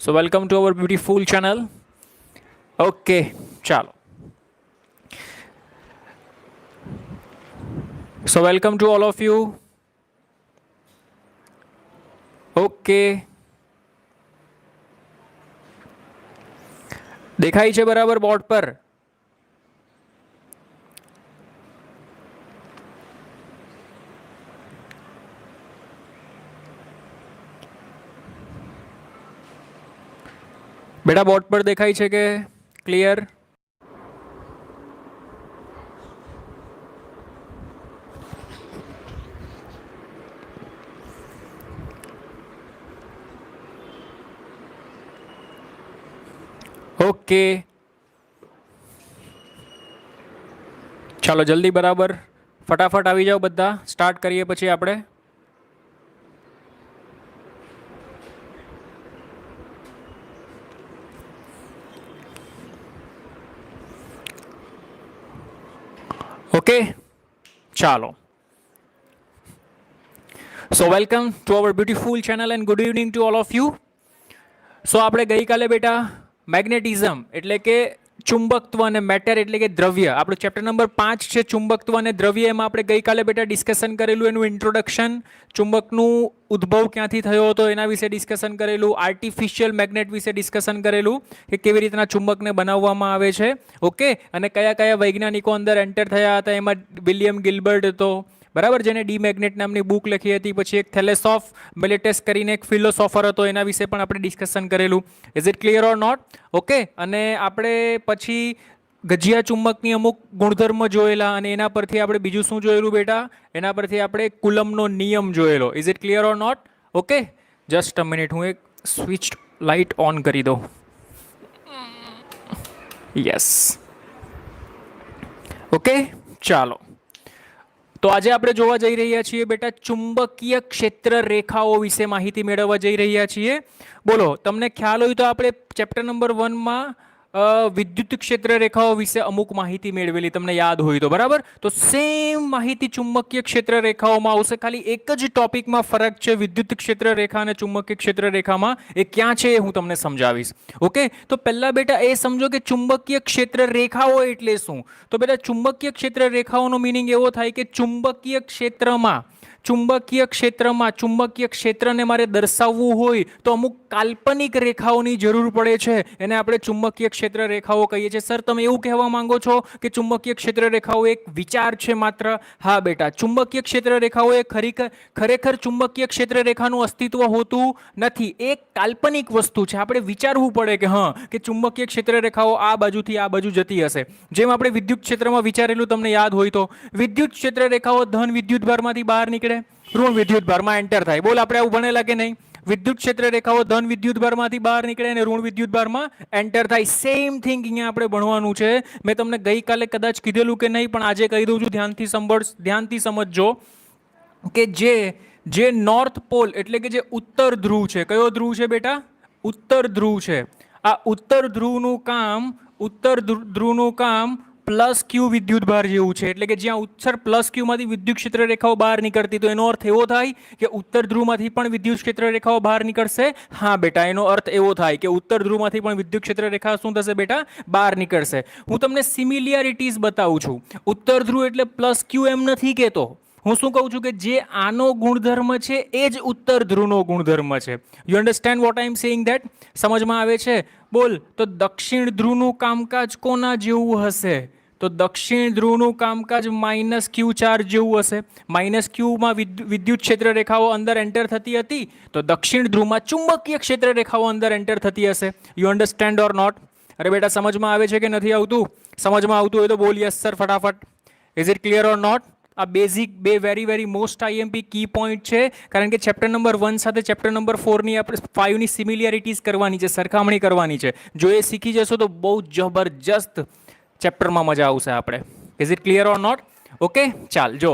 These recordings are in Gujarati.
So welcome to our beautiful channel. Okay, chalo. So welcome to all of you. Okay. દેખાય છે બરાબર બોર્ડ પર? બેટા બોર્ડ પર દેખાય છે કે ક્લિયર? ઓકે, ચાલો જલ્દી બરાબર ફટાફટ આવી જાઓ બધા. સ્ટાર્ટ કરીએ પછી આપણે. ઓકે, ચાલો. So welcome to our beautiful channel and good evening to all of you. So આપણે ગઈકાલે બેટા મેગ્નેટિઝમ એટલે કે ચુંબકત્વ અને મેટર એટલે કે દ્રવ્ય, આપણું ચેપ્ટર નંબર 5 છે ચુંબકત્વ અને દ્રવ્ય. એમાં આપણે ગઈકાલે બેટા ડિસ્કશન કરેલું એનું ઇન્ટ્રોડક્શન, ચુંબકનું ઉદ્ભવ ક્યાંથી થયો હતો એના વિશે ડિસ્કશન કરેલું, આર્ટિફિશિયલ મેગ્નેટ વિશે ડિસ્કશન કરેલું કે કેવી રીતના ચુંબકને બનાવવામાં આવે છે. ઓકે, અને કયા કયા વૈજ્ઞાનિકો અંદર એન્ટર થયા હતા. એમાં વિલિયમ ગિલ્બર્ટ હતો બરાબર, જેને ડી મેગ્નેટ નામની બુક લખી હતી. પછી એક થેલેસોફ મેલેટેસ કરીને એક ફિલોસોફર હતો, એના વિશે પણ આપણે ડિસ્કશન કરેલું. Is it clear or not? Okay, અને આપણે પછી ગજિયા ચુંબકની અમુક ગુણધર્મ જોયેલા અને એના પરથી આપણે બીજું શું જોયેલું બેટા? એના પરથી આપણે કુલમનો નિયમ જોયેલો. Is it clear or not? Okay, just a minute, હું એક સ્વિચ લાઇટ ઓન કરી દઉં. યસ, ઓકે, ચાલો. તો આજે આપણે જોવા જઈ રહ્યા છીએ બેટા ચુંબકીય ક્ષેત્ર રેખાઓ વિશે માહિતી મેળવવા જઈ રહ્યા છીએ. બોલો, તમને ખ્યાલ હોય તો આપણે ચેપ્ટર નંબર 1માં વિદ્યુત ક્ષેત્ર રેખાઓ વિશે અમુક માહિતી મેળવેલી, તમને યાદ હોય તો બરાબર. તો સેમ માહિતી ચુંબકીય ક્ષેત્ર રેખાઓમાં આવશે, ખાલી એક જ ટોપિકમાં ફરક છે વિદ્યુત ક્ષેત્ર રેખા અને ચુંબકીય ક્ષેત્ર રેખામાં. એ ક્યાં છે એ હું તમને સમજાવીશ. ઓકે, તો પહેલા બેટા એ સમજો કે ચુંબકીય ક્ષેત્ર રેખાઓ એટલે શું. તો બેટા ચુંબકીય ક્ષેત્ર રેખાઓનો મીનિંગ એવો થાય કે ચુંબકીય ક્ષેત્રને મારે દર્શાવવું હોય તો અમુક કાલ્પનિક રેખાઓની જરૂર પડે છે, એને આપણે ચુંબકીય ક્ષેત્ર રેખાઓ કહીએ છીએ. સર, તમે એવું કહેવા માંગો છો કે ચુંબકીય ક્ષેત્ર રેખાઓ એક વિચાર છે માત્ર? હા બેટા, ચુંબકીય ક્ષેત્ર રેખાઓ એ ખરેખર ચુંબકીય ક્ષેત્ર રેખાનું અસ્તિત્વ હોતું નથી. એક કાલ્પનિક વસ્તુ છે. આપણે વિચારવું પડે કે હા, કે ચુંબકીય ક્ષેત્ર રેખાઓ આ બાજુથી આ બાજુ જતી હશે. જેમ આપણે વિદ્યુત ક્ષેત્રમાં વિચારેલું, તમને યાદ હોય તો વિદ્યુત ક્ષેત્ર રેખાઓ ધન વિદ્યુત ભારમાંથી બહાર નીકળે, ઋણ વિદ્યુત ભારમાં એન્ટર થાય. બોલ, આપણે આવું ભણેલા કે નહીં? વિદ્યુત ક્ષેત્ર રેખાઓ ધન વિદ્યુત ભારમાંથી બહાર નીકળે અને ઋણ વિદ્યુત ભારમાં એન્ટર થાય. સેમ થિંગ અહીંયા આપણે ભણવાનું છે. મેં તમને ગઈકાલે કદાચ કીધેલું કે નહીં, પણ આજે કહી દઉં છું. ધ્યાનથી સમજજો કે જે નોર્થ પોલ એટલે કે જે ઉત્તર ધ્રુવ છે, કયો ધ્રુવ છે બેટા? ઉત્તર ધ્રુવ છે. આ ઉત્તર ધ્રુવનું કામ પ્લસ ક્યુ વિદ્યુત ભાર જેવું છે. એટલે કે જ્યાં ઉત્તર પ્લસ ક્યુમાંથી વિદ્યુત ક્ષેત્ર રેખાઓ બહાર નીકળતી, તો એનો અર્થ એવો થાય કે ઉત્તર ધ્રુવમાંથી પણ વિદ્યુત ક્ષેત્ર રેખાઓ બહાર નીકળશે. હા બેટા, એનો અર્થ એવો થાય કે ઉત્તર ધ્રુવમાંથી પણ વિદ્યુત ક્ષેત્ર રેખા શું થશે બેટા? બહાર નીકળશે. હું તમને સિમિલિયરિટીઝ બતાવું છું. ઉત્તર ધ્રુવ એટલે પ્લસ ક્યુ એમ નથી કહેતો. હું શું કહું છું કે જે આનો ગુણધર્મ છે એ જ ઉત્તર ધ્રુવનો ગુણધર્મ છે. You understand what I am saying that? સમજમાં આવે છે? બોલ, તો દક્ષિણ ધ્રુવનું કામકાજ કોના જેવું હશે? તો દક્ષિણ ધ્રુવનું કામકાજ માઇનસ ક્યુ ચાર્જ જેવું હશે. માઇનસ ક્યુમાં વિદ્યુત ક્ષેત્ર રેખાઓ અંદર એન્ટર થતી હતી, તો દક્ષિણ ધ્રુવમાં ચુંબકીય ક્ષેત્ર રેખાઓ અંદર એન્ટર થતી હશે. You understand or not? અરે બેટા, સમજમાં આવે છે કે નથી આવતું? સમજમાં આવતું હોય તો બોલ યસ સર ફટાફટ. Is it clear or not? આ બેઝિક બે very most IMP key point છે, કારણ કે ચેપ્ટર નંબર 1 સાથે ચેપ્ટર નંબર 4ની આપણે 5ની સિમિલિયરિટીઝ કરવાની છે, સરખામણી કરવાની છે. જો એ શીખી જશો તો બહુ જબરજસ્ત ચેપ્ટરમાં મજા આવશે આપણે. Is it clear or not? Okay, ચાલ જો.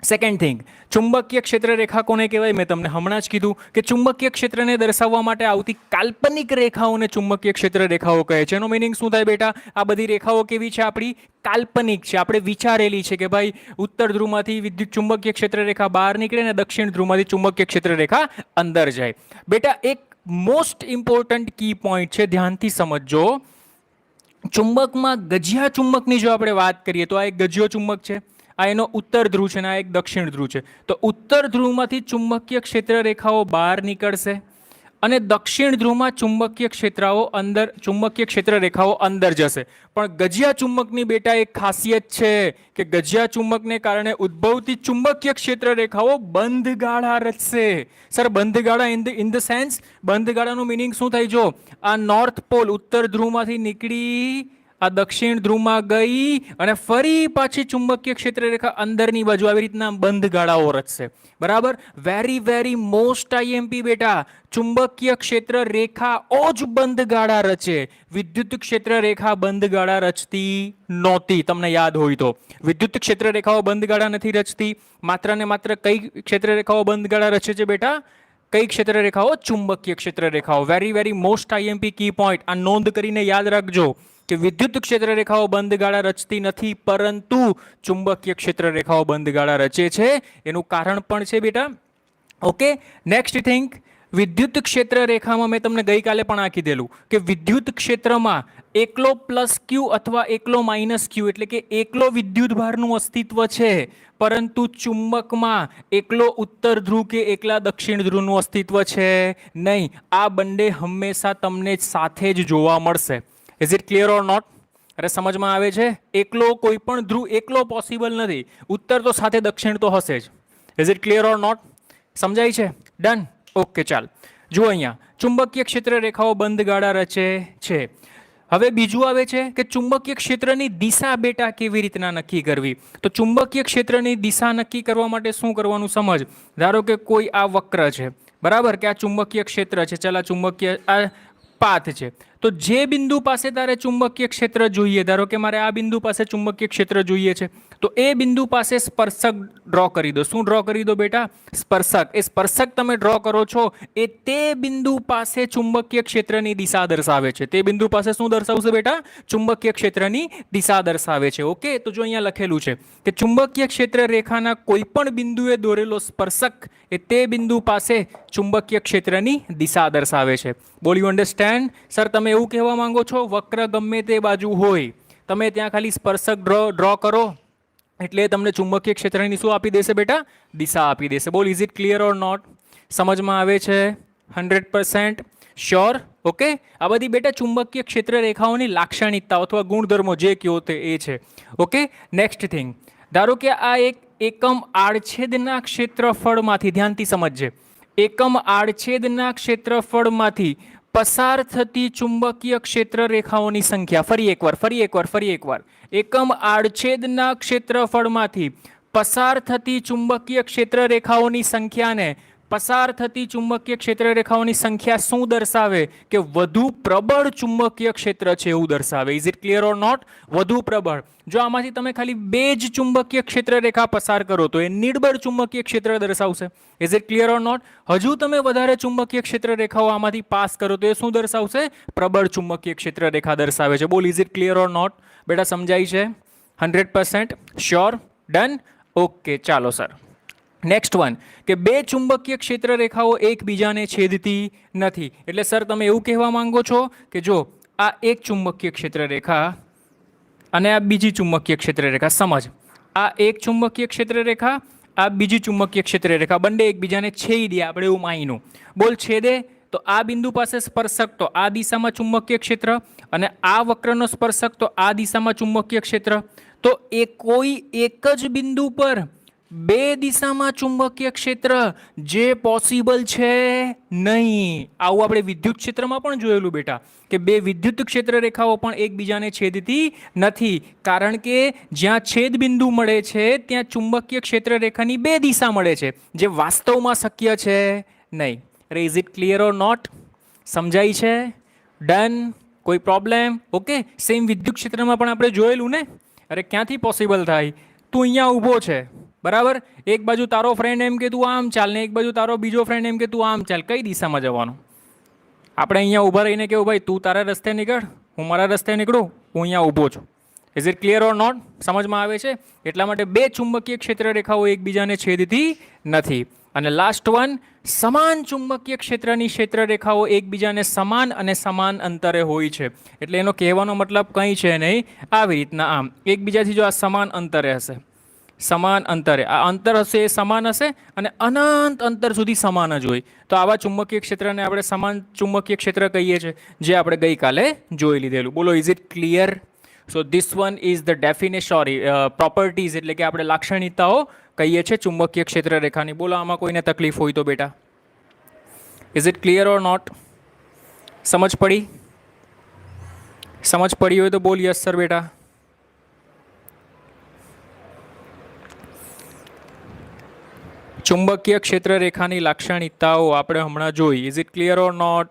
સેકન્ડ થિંગ, ચુંબકીય ક્ષેત્ર રેખા કોને કહેવાય? મેં તમને હમણાં જ કીધું કે ચુંબકીય ક્ષેત્રને દર્શાવવા માટે આવતી કાલ્પનિક રેખાઓને ચુંબકીય ક્ષેત્ર રેખાઓ કહે છે. એનો મિનિંગ શું થાય બેટા? આ બધી રેખાઓ કેવી છે? આપણી કાલ્પનિક છે. આપણે વિચારેલી છે કે ભાઈ ઉત્તર ધ્રુવમાંથી વિદ્યુત ચુંબકીય ક્ષેત્ર રેખા બહાર નીકળે અને દક્ષિણ ધ્રુવમાંથી ચુંબકીય ક્ષેત્ર રેખા અંદર જાય. બેટા, એક મોસ્ટ ઇમ્પોર્ટન્ટ કી પોઈન્ટ છે, ધ્યાનથી સમજજો. ચુંબકમાં ગજિયા ચુંબકની જો આપણે વાત કરીએ તો આ એક ગજિયો ચુંબક છે, આ એનો ઉત્તર ધ્રુવ છે અને આ એક દક્ષિણ ધ્રુવ છે. તો ઉત્તર ધ્રુવમાંથી ચુંબકીય ક્ષેત્ર રેખાઓ બહાર નીકળશે અને દક્ષિણ ધ્રુવમાં ચુંબકીય ક્ષેત્ર રેખાઓ અંદર જશે. પણ ગજિયા ચુંબકની બેટા એક ખાસિયત છે કે ગજિયા ચુંબકને કારણે ઉદ્ભવતી ચુંબકીય ક્ષેત્ર રેખાઓ બંધ ગાળા રચશે. સર બંધ ગાળા ઇન ધ સેન્સ, બંધ ગાળાનું મિનિંગ શું થાય? જો આ નોર્થ પોલ ઉત્તર ધ્રુવમાંથી નીકળી આ દક્ષિણ ધ્રુવમાં ગઈ અને ફરી પાછી ચુંબકીય ક્ષેત્ર રેખા અંદરની બાજુ આવી રીતના બંધ ગાળાઓ રચશે. બરાબર, વેરી વેરી મોસ્ટ આઈએમપી બેટા. ચુંબકીય ક્ષેત્ર રેખાઓ જ બંધ ગાળા રચે, વિદ્યુત ક્ષેત્ર રેખા બંધ ગાળા રચતી નહોતી. તમને યાદ હોય તો વિદ્યુત ક્ષેત્ર રેખાઓ બંધ ગાળા નથી રચતી. માત્ર ને માત્ર કઈ ક્ષેત્ર રેખાઓ બંધ ગાળા રચે છે બેટા? કઈ ક્ષેત્ર રેખાઓ? ચુંબકીય ક્ષેત્ર રેખાઓ. Very very most IMP key point. આ નોંધ કરીને યાદ રાખજો કે વિદ્યુત ક્ષેત્ર રેખાઓ બંધ ગાળા રચતી નથી, પરંતુ ચુંબકીય ક્ષેત્ર રેખાઓ બંધ ગાળા રચે છે. એનું કારણ પણ છે બેટા. ઓકે, નેક્સ્ટ થિંગ, વિદ્યુત ક્ષેત્ર રેખામાં મેં તમને ગઈકાલે પણ આ કીધેલું કે વિદ્યુત ક્ષેત્રમાં એકલો પ્લસ ક્યુ અથવા એકલો માઇનસ ક્યુ એટલે કે એકલો વિદ્યુત ભારનું અસ્તિત્વ છે, પરંતુ ચુંબકમાં એકલો ઉત્તર ધ્રુવ કે એકલા દક્ષિણ ધ્રુવનું અસ્તિત્વ છે નહીં. આ બંને હંમેશા તમને સાથે જ જોવા મળશે. Is it clear or not? અરે સમજમાં આવે છે? એકલો કોઈ પણ ધ્રુવ એકલો પોસિબલ નથી. ઉત્તર તો સાથે દક્ષિણ તો હશે જ. Is it clear or not? સમજાય છે? ડન. ઓકે, ચાલ જુઓ અહીંયા ચુંબકીય ક્ષેત્ર રેખાઓ બંધ ગાળા રચે છે. હવે બીજું આવે છે કે ચુંબકીય ક્ષેત્રની દિશા બેટા કેવી રીતના નક્કી કરવી. તો ચુંબકીય ક્ષેત્રની દિશા નક્કી કરવા માટે શું કરવાનું સમજ. ધારો કે કોઈ આ વક્ર છે, બરાબર, કે આ ચુંબકીય ક્ષેત્ર છે. ચાલ આ ચુંબકીય આ પાથ છે. તો જે બિંદુ પાસે તારે ચુંબકીય ક્ષેત્ર જોઈએ, ધારો કે મારે આ બિંદુ પાસે ચુંબકીય ક્ષેત્ર જોઈએ છે, તો એ બિંદુ પાસે સ્પર્શક ડ્રો કરી દો. શું ડ્રો કરી દો બેટા? સ્પર્શક. એ સ્પર્શક તમે ડ્રો કરો છો એ તે બિંદુ પાસે ચુંબકીય ક્ષેત્રની દિશા દર્શાવે છે. તે બિંદુ પાસે શું દર્શાવશે બેટા? ચુંબકીય ક્ષેત્રની દિશા દર્શાવે છે. ઓકે, તો જો અહીંયા લખેલું છે કે ચુંબકીય ક્ષેત્ર રેખાના કોઈ પણ બિંદુએ દોરેલો સ્પર્શક એ તે બિંદુ પાસે ચુંબકીય ક્ષેત્રની દિશા દર્શાવે છે. બોલ યુ અન્ડરસ્ટેન્ડ? સર તમે એવું કહેવા માંગો છો વક્ર ગમે તે બાજુ હોય, તમે ત્યાં ખાલી સ્પર્શક ડ્રો કરો એટલે તમને ચુંબકીય ક્ષેત્રની શું આપી દેશે બેટા? દિશા આપી દેશે. બોલ, is it clear or not? સમજમાં આવે છે? 100% શ્યોર? ઓકે, આ બધી બેટા ચુંબકીય ક્ષેત્ર રેખાઓની લાક્ષણિકતાઓ અથવા ગુણધર્મો જે કહો તે એ છે. ઓકે, નેક્સ્ટ થિંગ, ધારો કે આ એક એકમ આડછેદના ક્ષેત્રફળમાંથી, ધ્યાનથી સમજજે, એકમ આડછેદના ક્ષેત્રફળમાંથી પસાર થતી ચુંબકીય ક્ષેત્ર રેખાઓની સંખ્યા. ફરી એકવાર એકમ આડછેદના ક્ષેત્રફળમાંથી પસાર થતી ચુંબકીય ક્ષેત્ર રેખાઓની સંખ્યાને પસાર થતી ચુંબકીય ક્ષેત્ર રેખાઓની સંખ્યા શું દર્શાવે? કે વધુ પ્રબળ ચુંબકીય ક્ષેત્ર છે એવું દર્શાવે. Is it clear or not? વધુ પ્રબળ. જો આમાંથી તમે ખાલી બે જ ચુંબકીય ક્ષેત્ર રેખા પસાર કરો તો એ નિર્બળ ચુંબકીય ક્ષેત્ર દર્શાવશે. Is it clear or not? હજુ તમે વધારે ચુંબકીય ક્ષેત્ર રેખાઓ આમાંથી પાસ કરો તો એ શું દર્શાવશે? પ્રબળ ચુંબકીય ક્ષેત્ર રેખા દર્શાવે છે. બોલ, is it clear or not? બેટા સમજાય છે? 100% શ્યોર? ડન. ઓકે, ચાલો સર. નેક્સ્ટ વન, કે બે ચુંબકીય ક્ષેત્ર રેખાઓ એકબીજાને છેદતી નથી. એટલે સર તમે એવું કહેવા માંગો છો કે જો આ એક ચુંબકીય ક્ષેત્ર રેખા અને આ બીજી ચુંબકીય ક્ષેત્ર રેખા, સમજ, આ એક ચુંબકીય ક્ષેત્ર રેખા, આ બીજી ચુંબકીય ક્ષેત્ર રેખા, બંને એકબીજાને છેદી આપણે એવું માન્યું. બોલ, છેદે તો આ બિંદુ પાસે સ્પર્શક તો આ દિશામાં ચુંબકીય ક્ષેત્ર અને આ વક્રનો સ્પર્શક તો આ દિશામાં ચુંબકીય ક્ષેત્ર. તો એ કોઈ એક જ બિંદુ પર બે દિશામાં ચુંબકીય ક્ષેત્ર જે પોસિબલ છે નહીં. આવું આપણે વિદ્યુત ક્ષેત્રમાં પણ જોયેલું બેટા કે બે વિદ્યુત ક્ષેત્ર રેખાઓ પણ એકબીજાને છેદતી નથી, કારણ કે જ્યાં છેદ બિંદુ મળે છે ત્યાં ચુંબકીય ક્ષેત્ર રેખાની બે દિશા મળે છે, જે વાસ્તવમાં શક્ય છે નહીં. Is it clear or not? સમજાય છે? ડન. કોઈ પ્રોબ્લેમ? ઓકે, સેમ વિદ્યુત ક્ષેત્રમાં પણ આપણે જોયેલું ને. અરે ક્યાંથી પોસિબલ થાય? તું અહીંયા ઊભો છે, બરાબર, એક બાજુ તારો ફ્રેન્ડ એમ કે તું આમ ચાલ ને એક બાજુ તારો બીજો ફ્રેન્ડ એમ કે તું આમ ચાલ, કઈ દિશામાં જવાનું? આપણે અહીંયા ઊભા રહીને કેવું ભાઈ તું તારા રસ્તે નીકળ, હું મારા રસ્તે નીકળું, હું અહીંયા ઊભો છું. Is it clear or not? સમજમાં આવે છે? એટલા માટે બે ચુંબકીય ક્ષેત્ર રેખાઓ એકબીજાને છેદતી નથી. અને લાસ્ટ વન, સમાન ચુંબકીય ક્ષેત્રની ક્ષેત્રરેખાઓ એકબીજાને સમાન અને સમાન અંતરે હોય છે. એટલે એનો કહેવાનો મતલબ કંઈ છે નહીં, આવી રીતના આમ એકબીજાથી જો આ સમાન અંતરે હશે, સમાન અંતરે આ અંતર હશે એ સમાન હશે અને અનંત અંતર સુધી સમાન જ હોય, તો આવા ચુંબકીય ક્ષેત્રને આપણે સમાન ચુંબકીય ક્ષેત્ર કહીએ છીએ, જે આપણે ગઈકાલે જોઈ લીધેલું. બોલો, is it clear? So this one is the definition, sorry properties, એટલે કે આપણે લાક્ષણિકતાઓ કહીએ છીએ ચુંબકીય ક્ષેત્ર રેખાની. બોલો, આમાં કોઈને તકલીફ હોય તો બેટા? Is it clear or not? સમજ પડી? સમજ પડી હોય તો બોલ યસ સર બેટા. ચુંબકીય ક્ષેત્ર રેખાની લાક્ષણિકતાઓ આપણે હમણાં જોઈ. Is it clear or not?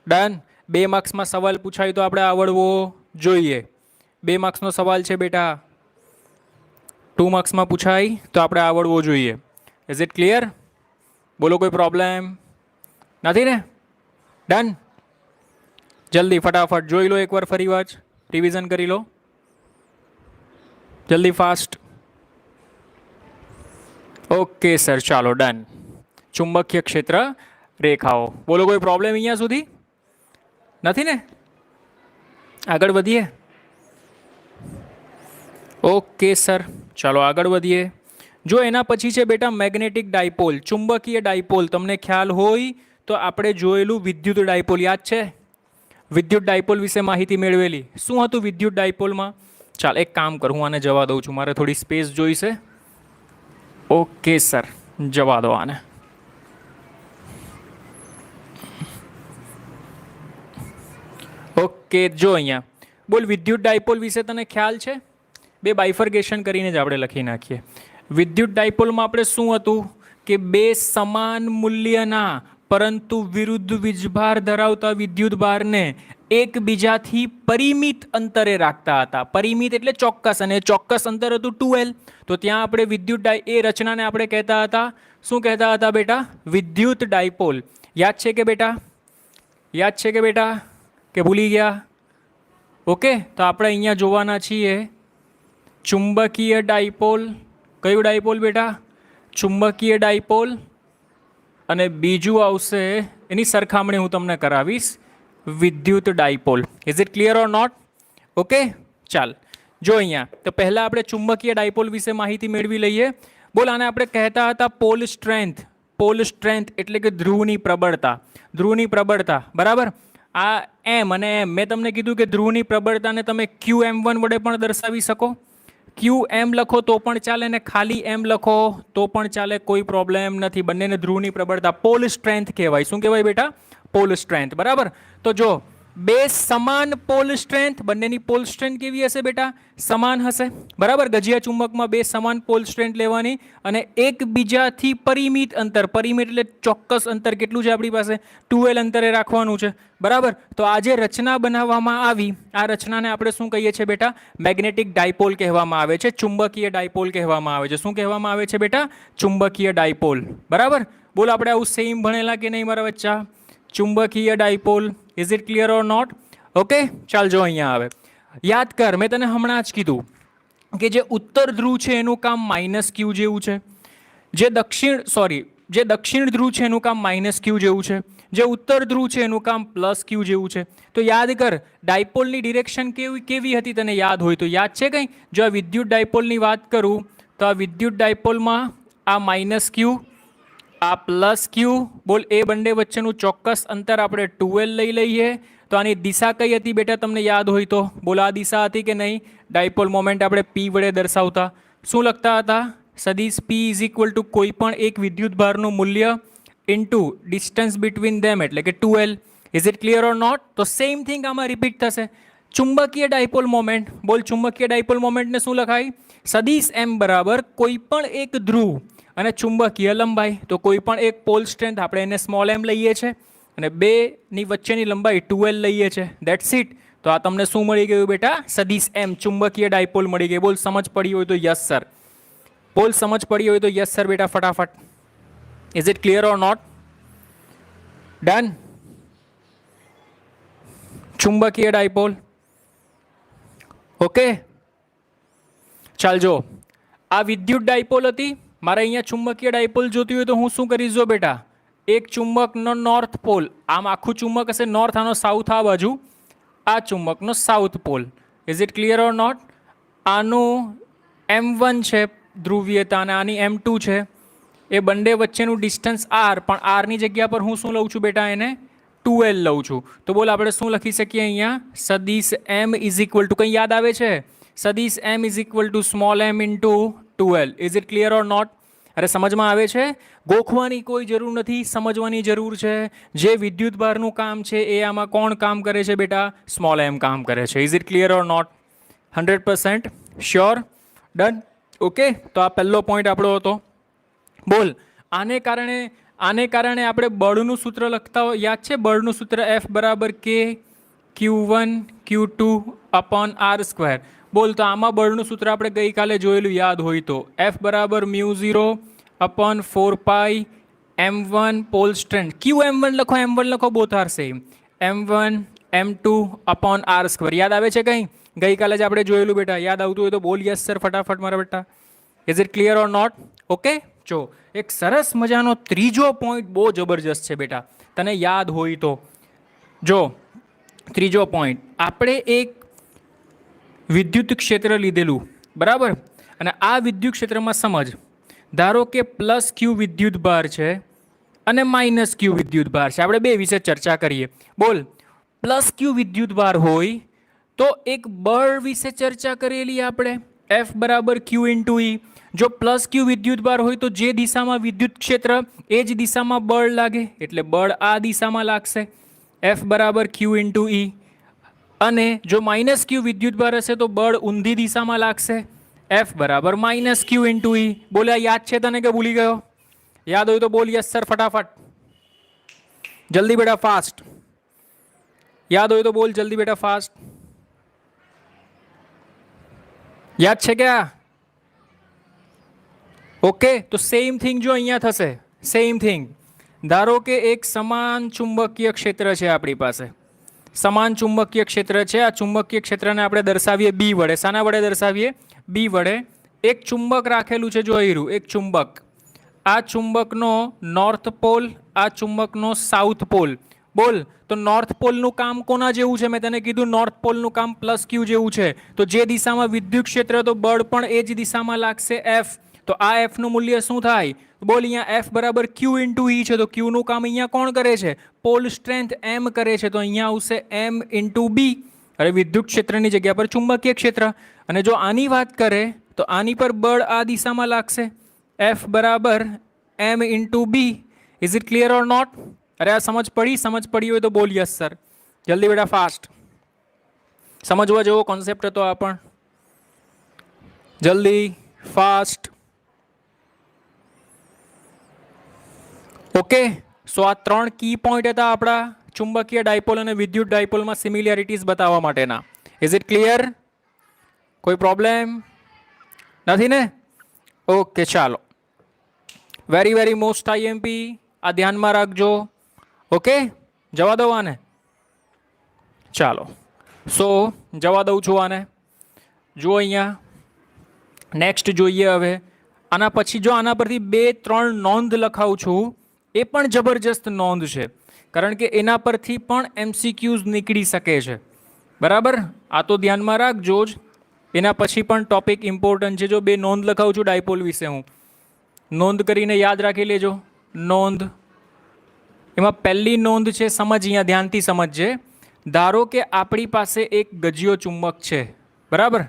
Done. 2 માર્ક્સમાં સવાલ પૂછાય તો આપણે આવડવો જોઈએ. 2 માર્ક્સનો સવાલ છે બેટા. 2 માર્ક્સમાં પૂછાય તો આપણે આવડવો જોઈએ. Is it clear? બોલો, કોઈ પ્રોબ્લેમ નથી ને? ડન. જલ્દી ફટાફટ જોઈ લો એકવાર, ફરી વાર રિવિઝન કરી લો જલ્દી, ફાસ્ટ. ઓકે સર, ચાલો ડન. ચુંબકીય ક્ષેત્ર રેખાઓ. બોલો, કોઈ પ્રોબ્લેમ અહીંયા સુધી નથી ને? આગળ વધીએ. ઓકે સર, ચાલો આગળ વધીએ. જો એના પછી છે બેટા મેગ્નેટિક ડાયપોલ, ચુંબકીય ડાયપોલ. તમને ખ્યાલ હોય તો આપણે જોયેલું વિદ્યુત ડાયપોલ, યાદ છે? વિદ્યુત ડાયપોલ વિશે માહિતી મેળવેલી. શું હતું વિદ્યુત ડાયપોલમાં? ચાલ એક કામ કરું, હું આને જવા દઉં છું, મારે થોડી સ્પેસ જોઈશે. ઓકે સર, જવા દો આને. ઓકે, જો અહીંયા બોલ, વિદ્યુત ડાયપોલ વિશે તને ખ્યાલ છે? 2 બાયફર્ગેશન કરીને જ આપણે લખી નાખીએ. વિદ્યુત ડાયપોલમાં આપણે શું હતું કે 2 સમાન મૂલ્યના પરંતુ વિરુદ્ધ વીજભાર ધરાવતા વિદ્યુત ભારને એકબીજાથી પરિમિત અંતરે રાખતા હતા. પરિમિત એટલે ચોક્કસ, અને ચોક્કસ અંતર હતું 2L. તો ત્યાં આપણે વિદ્યુત એ રચનાને આપણે કહેતા હતા, શું કહેતા હતા બેટા? વિદ્યુત ડાયપોલ. યાદ છે કે બેટા? યાદ છે કે બેટા? કે ભૂલી ગયા? ઓકે, તો આપણે અહીંયા જોવાના છીએ ચુંબકીય ડાયપોલ. કયું ડાયપોલ બેટા? ચુંબકીય ડાયપોલ. અને બીજું આવશે, એની સરખામણી હું તમને કરાવીશ, વિદ્યુત dipole. Is it clear or not? Okay, ચાલ જો અહીંયા. તો પહેલાં આપણે ચુંબકીય ડાયપોલ વિશે માહિતી મેળવી લઈએ. બોલ, આને આપણે કહેતા હતા પોલ સ્ટ્રેન્થ. પોલ સ્ટ્રેન્થ એટલે કે ધ્રુવની પ્રબળતા. ધ્રુવની પ્રબળતા, બરાબર. આ એમ અને એમ, મેં તમને કીધું કે ધ્રુવની પ્રબળતાને તમે QM1 વડે પણ દર્શાવી શકો. QM લખો તો પણ ચાલે ને ખાલી M લખો તો પણ ચાલે, કોઈ પ્રોબ્લેમ નથી. બંનેને ધ્રુવની પ્રબળતા પોલ સ્ટ્રેન્થ કહેવાય. શું કહેવાય બેટા? પોલ સ્ટ્રેન્થ, બરાબર. તો જો 2 સમાન પોલ સ્ટ્રેન્થ, બંનેની પોલ સ્ટ્રેન્થ કેવી હશે બેટા? સમાન હશે, બરાબર. ગજિયા ચુંબકમાં 2 સમાન પોલ સ્ટ્રેન્થ લેવાની અને એકબીજાથી પરિમિત અંતર, પરિમિત એટલે ચોક્કસ અંતર કેટલું છે આપણી પાસે? 2L અંતરે રાખવાનું છે, બરાબર. તો આ જે રચના બનાવવામાં આવી, આ રચનાને આપણે શું કહીએ છીએ બેટા? મેગ્નેટિક ડાયપોલ કહેવામાં આવે છે, ચુંબકીય ડાયપોલ કહેવામાં આવે છે. શું કહેવામાં આવે છે બેટા? ચુંબકીય ડાયપોલ, બરાબર. બોલ, આપણે આવું સેમ ભણેલા કે નહીં મારા બચ્ચા? ચુંબકીય dipole. Is it clear or not? Okay, ચાલ જો અહીંયા આવે. યાદ કર, મેં તને હમણાં જ કીધું કે જે ઉત્તર ધ્રુવ છે એનું કામ -Q જેવું છે. જે દક્ષિણ ધ્રુવ છે એનું કામ -Q જેવું છે. જે ઉત્તર ધ્રુવ છે એનું કામ +Q જેવું છે. તો યાદ કર, ડાયપોલની ડિરેક્શન કેવી હતી તને યાદ હોય તો? યાદ છે કંઈ? જો આ વિદ્યુત ડાયપોલની વાત કરું તો આ વિદ્યુત ડાયપોલમાં આ -Q, આ +Q. બોલ, એ બંને વચ્ચેનું ચોક્કસ અંતર આપણે 2L લઈ લઈએ. તો આની દિશા કઈ હતી બેટા તમને યાદ હોય તો? બોલો, આ દિશા હતી કે નહીં? ડાયપોલ મોમેન્ટ આપણે P વડે દર્શાવતા. શું લખતા હતા? સદિશ P ઇઝ ઇક્વલ ટુ કોઈ પણ એક વિદ્યુત ભારનું મૂલ્ય ઇન્ટુ ડિસ્ટન્સ બિટવીન ધેમ, એટલે કે 2L. Is it clear or not? તો સેમ થિંગ આમાં રિપીટ થશે. ચુંબકીય ડાયપોલ મોમેન્ટ, બોલ ચુંબકીય ડાયપોલ મોમેન્ટને શું લખાય? સદિશ M બરાબર કોઈ પણ એક ધ્રુવ અને ચુંબકીય લંબાઈ. તો કોઈ પણ એક પોલ સ્ટ્રેન્થ આપણે એને સ્મોલ m લઈએ છીએ અને 2ની વચ્ચેની લંબાઈ 2L લઈએ છીએ. That's it. તો આ તમને શું મળી ગયું બેટા? સદિશ M, ચુંબકીય ડાયપોલ મળી ગઈ. બોલ, સમજ પડી હોય તો યસ સર. બોલ, સમજ પડી હોય તો યસ સર બેટા, ફટાફટ. Is it clear or not? Done. ચુંબકીય ડાયપોલ. ઓકે, ચાલ જો, આ વિદ્યુત ડાયપોલ હતી મારે અહીંયા ચુંબકીય ડાયપોલ જોતી હોય તો હું શું કરીશ જો બેટા, એક ચુંબકનો નોર્થ પોલ, આમ આખું ચુંબક હશે નોર્થ, આનો સાઉથ આ બાજુ, આ ચુંબકનો south pole. Is it clear or not? આનું M1 છે ધ્રુવીયતા અને આની M2 છે. એ બંને વચ્ચેનું ડિસ્ટન્સ r, પણ r ની જગ્યા પર હું શું લઉં છું બેટા, એને 2l લઉં છું. તો બોલ આપણે શું લખી શકીએ અહીંયા, સદિશ m ઇઝ ઇક્વલ ટુ, કંઈ યાદ આવે છે, સદિશ m is equal to small m into 2l. Is it clear or not? અરે સમજમાં આવે છે? ગોખવાની કોઈ જરૂર નથી, સમજવાની જરૂર છે. જે વિદ્યુત ભારનું કામ છે એ આમાં કોણ કામ કરે છે બેટા, સ્મોલ m કામ કરે છે. Is it clear or not? 100% sure? Done? Okay, તો આ પહેલો પોઈન્ટ આપણો હતો. બોલ, આને કારણે આપણે બળનું સૂત્ર લખતા હોય, યાદ છે બળનું સૂત્ર F બરાબર K Q1 Q2 upon R². બોલ, તો આમાં બળનું સૂત્ર આપણે ગઈકાલે જોયેલું યાદ હોય તો F બરાબર μ0 upon 4 m1 pole strength. QM1 લખો, M1 લખો, both are same. M1 M2 upon R². યાદ આવે છે કંઈ? ગઈકાલે જ આપણે જોયેલું બેટા. યાદ આવતું હોય તો બોલ યસ સર ફટાફટ મારા બેટા. Is it clear or not? Okay, જો એક સરસ મજાનો ત્રીજો પોઈન્ટ બહુ જબરજસ્ત છે બેટા, તને યાદ હોય તો જો. ત્રીજો પોઈન્ટ, આપણે એક વિદ્યુત ક્ષેત્ર લીધેલું, બરાબર, અને આ વિદ્યુત ક્ષેત્રમાં સમજ, ધારો કે પ્લસ ક્યુ વિદ્યુત ભાર છે અને માઇનસ ક્યુ વિદ્યુત ભાર છે. આપણે બે વિશે ચર્ચા કરીએ. બોલ, પ્લસ ક્યુ વિદ્યુત ભાર હોય તો એક બળ વિશે ચર્ચા કરેલી આપણે, F બરાબર Q ઇન્ટુ E. જો પ્લસ ક્યુ વિદ્યુત ભાર હોય તો જે દિશામાં વિદ્યુત ક્ષેત્ર એ જ દિશામાં બળ લાગે, એટલે બળ આ દિશામાં લાગશે, F બરાબર Q ઇન્ટુ E. અને જો માઇનસ ક્યુ વિદ્યુત ભાર હશે તો બળ ઊંધી દિશામાં લાગશે, F બરાબર માઇનસ ક્યુ ઇન્ટુ E. બોલે યાદ છે તને કે ભૂલી ગયો? યાદ હોય તો બોલ યસ સર ફટાફટ, જલ્દી બેટા ફાસ્ટ. યાદ હોય તો બોલ જલ્દી બેટા ફાસ્ટ. યાદ છે ક્યાં? ઓકે, તો સેમ થિંગ જો અહીંયા થશે, સેમ થિંગ. ધારો કે એક સમાન ચુંબકીય ક્ષેત્ર છે આપણી પાસે, સમાન ચુંબકીય ક્ષેત્ર છે. આ ચુંબકીય ક્ષેત્રને આપણે દર્શાવીએ B વડે. શાના વડે દર્શાવીએ? B વડે. એક ચુંબક રાખેલું છે જો અહીંરું, એક ચુંબક. આ ચુંબકનો નોર્થ પોલ, આ ચુંબકનો સાઉથ પોલ. બોલ, તો નોર્થ પોલનું કામ કોના જેવું છે? મેં તને કીધું નોર્થ પોલનું કામ પ્લસ ક્યુ જેવું છે. તો જે દિશામાં વિદ્યુત ક્ષેત્ર તો બળ પણ એ જ દિશામાં લાગશે, F. તો આ F નું મૂલ્ય શું થાય? બોલ, અહીંયા F બરાબર Q ઇન્ટુ E છે, તો Q નું કામ અહીંયા કોણ કરે છે? પોલ સ્ટ્રેન્થ M કરે છે, તો અહીંયા આવશે M ઇન્ટુ B. અરે વિદ્યુત ક્ષેત્રની જગ્યા પર ચુંબકીય ક્ષેત્ર. અને જો આની વાત કરે તો આની પર બળ આ દિશામાં લાગશે, F બરાબર M into B. Is it clear or not? અરે આ સમજ પડી? સમજ પડી હોય તો બોલ યસ સર, જલ્દી બેટા ફાસ્ટ. સમજવા જેવો કોન્સેપ્ટ હતો આ પણ, જલ્દી ફાસ્ટ. ઓકે, સો આ 3 કી પોઈન્ટ હતા આપણા ચુંબકીય ડાયપોલ અને વિદ્યુત ડાયપોલમાં સિમિલરિટીઝ બતાવવા માટેના. Is it clear? કોઈ પ્રોબ્લેમ નથી ને? ઓકે, ચાલો. વેરી વેરી મોસ્ટ આઈએમપી, આ ધ્યાનમાં રાખજો. ઓકે, જવા દો આને. ચાલો, સો જવા દઉં છું આને. જુઓ અહીંયા નેક્સ્ટ જોઈએ હવે. આના પછી જો આના પરથી 2-3 નોંધ લખાવું છું, એ પણ જબરજસ્ત નોંધ છે, કારણ કે એના પરથી પણ MCQs નીકળી શકે છે, બરાબર? આ તો ધ્યાનમાં રાખજો જ. એના પછી પણ ટોપિક ઇમ્પોર્ટન્ટ છે. જો 2 નોંધ લખાવું છું ડાયપોલ વિશે, હું નોંધ કરીને યાદ રાખી લેજો. નોંધ, એમાં પહેલી નોંધ છે, સમજ અહીંયા ધ્યાનથી સમજજે. ધારો કે આપણી પાસે એક ગજિયો ચુંબક છે, બરાબર?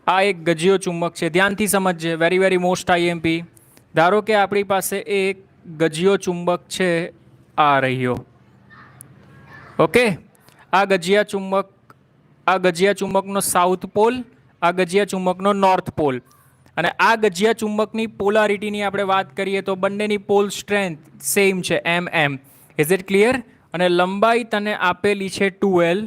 આ એક ગજિયો ચુંબક છે, ધ્યાનથી સમજજે. Very very most IMP. ધારો કે આપણી પાસે એક ગજિયો ચુંબક છે, આ રહ્યો. ઓકે, આ ગજિયા ચુંબકનો સાઉથ પોલ, આ ગજિયા ચુંબકનો નોર્થ પોલ. અને આ ગજિયા ચુંબકની પોલારિટીની આપણે વાત કરીએ તો બંનેની પોલ સ્ટ્રેન્થ સેમ છે, MM. Is it clear? અને લંબાઈ તને આપેલી છે 2L.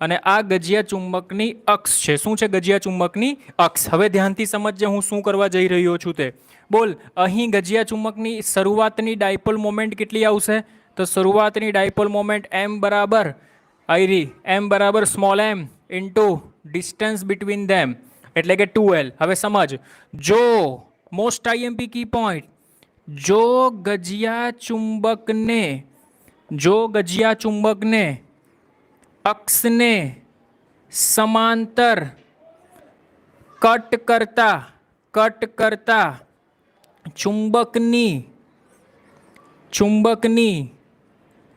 અને આ ગજિયા ચુંબકની અક્ષ છે. શું છે ગજિયા ચુંબકની અક્ષ? હવે ધ્યાનથી સમજજે હું શું કરવા જઈ રહ્યો છું તે. બોલ, અહીં ગજિયા ચુંબકની શરૂઆતની ડાયપોલ મોમેન્ટ કેટલી આવશે? તો શરૂઆતની ડાયપોલ મોમેન્ટ M બરાબર M બરાબર small m into distance between them, એટલે કે 2L. હવે સમજ, જો मोस्ट आईएमपी की पॉइंट, जो गजिया चुंबक ने अक्ष ने समांतर कट करता चुंबकनी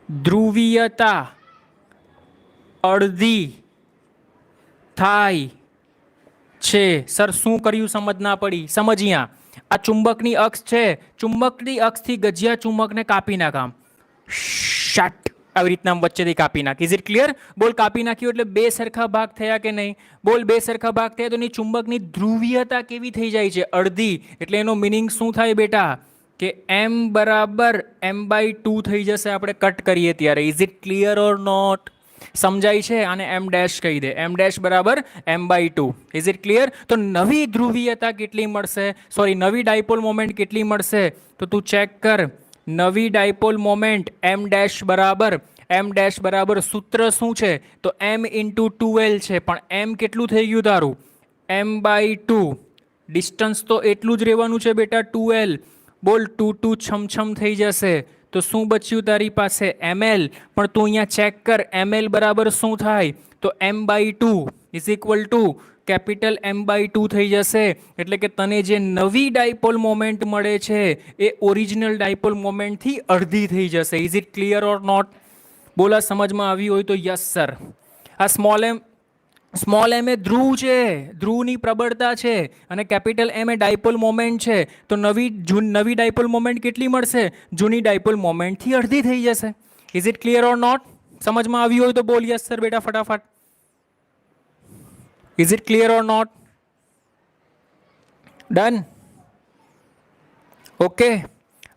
ધ્રુવીયતા અડધી થાય છે. સર શું કર્યું સમજ ના પડી? સમજ્યા, આ ચુંબકની અક્ષ છે, ચુંબકની અક્ષથી ગજિયા ચુંબકને કાપી નાખામ, શાટ આવી રીતના વચ્ચેથી કાપી નાખ. Is it clear? બોલ કાપી નાખ્યું એટલે બે સરખા ભાગ થયા કે નહીં? બોલ બે સરખા ભાગ થયા તો એની ચુંબકની ધ્રુવીયતા કેવી થઈ જાય છે? અડધી. એટલે એનો મિનિંગ શું થાય બેટા? કે m બરાબર m/2 થઈ જશે આપણે કટ કરીએ ત્યારે. Is it clear or not? સમજાય છે? આને m ડેશ કહી દે, m ડેશ બરાબર m/2. Is it clear? તો નવી ધ્રુવીયતા કેટલી મળશે, સોરી નવી ડાયપોલ મોમેન્ટ કેટલી મળશે? તો તું ચેક કર. નવી ડાયપોલ મોમેન્ટ m ડેશ બરાબર સૂત્ર શું છે? તો m ઇન્ટુ 2l છે, પણ m કેટલું થઈ ગયું તારું? m/2. ડિસ્ટન્સ તો એટલું જ રહેવાનું છે બેટા, 2l. બોલ 2 2 છમ થઈ જશે તો શું બચ્યું તારી પાસે? ml. પણ તું અહીંયા ચેક કર, ml બરાબર શું થાય? તો m/2 is equal two capital m/2 થઈ જશે. એટલે કે તને જે નવી ડાયપોલ મોમેન્ટ મળે છે એ ઓરિજિનલ ડાયપોલ મોમેન્ટથી અડધી થઈ જશે. Is it clear or not? બોલા સમજમાં આવી હોય તો યસ સર. આ સ્મોલ એમ એ ધ્રુવ છે, ધ્રુવની પ્રબળતા છે, અને કેપિટલ એમ એ ડાયપોલ મોમેન્ટ છે. તો નવી ડાયપોલ મોમેન્ટ કેટલી મળશે? જૂની ડાયપોલ મોમેન્ટથી અડધી થઈ જશે. Is it clear or not? સમજમાં આવી હોય તો બોલ યસ સર બેટા ફટાફટ. Is it clear or not? Done? Okay,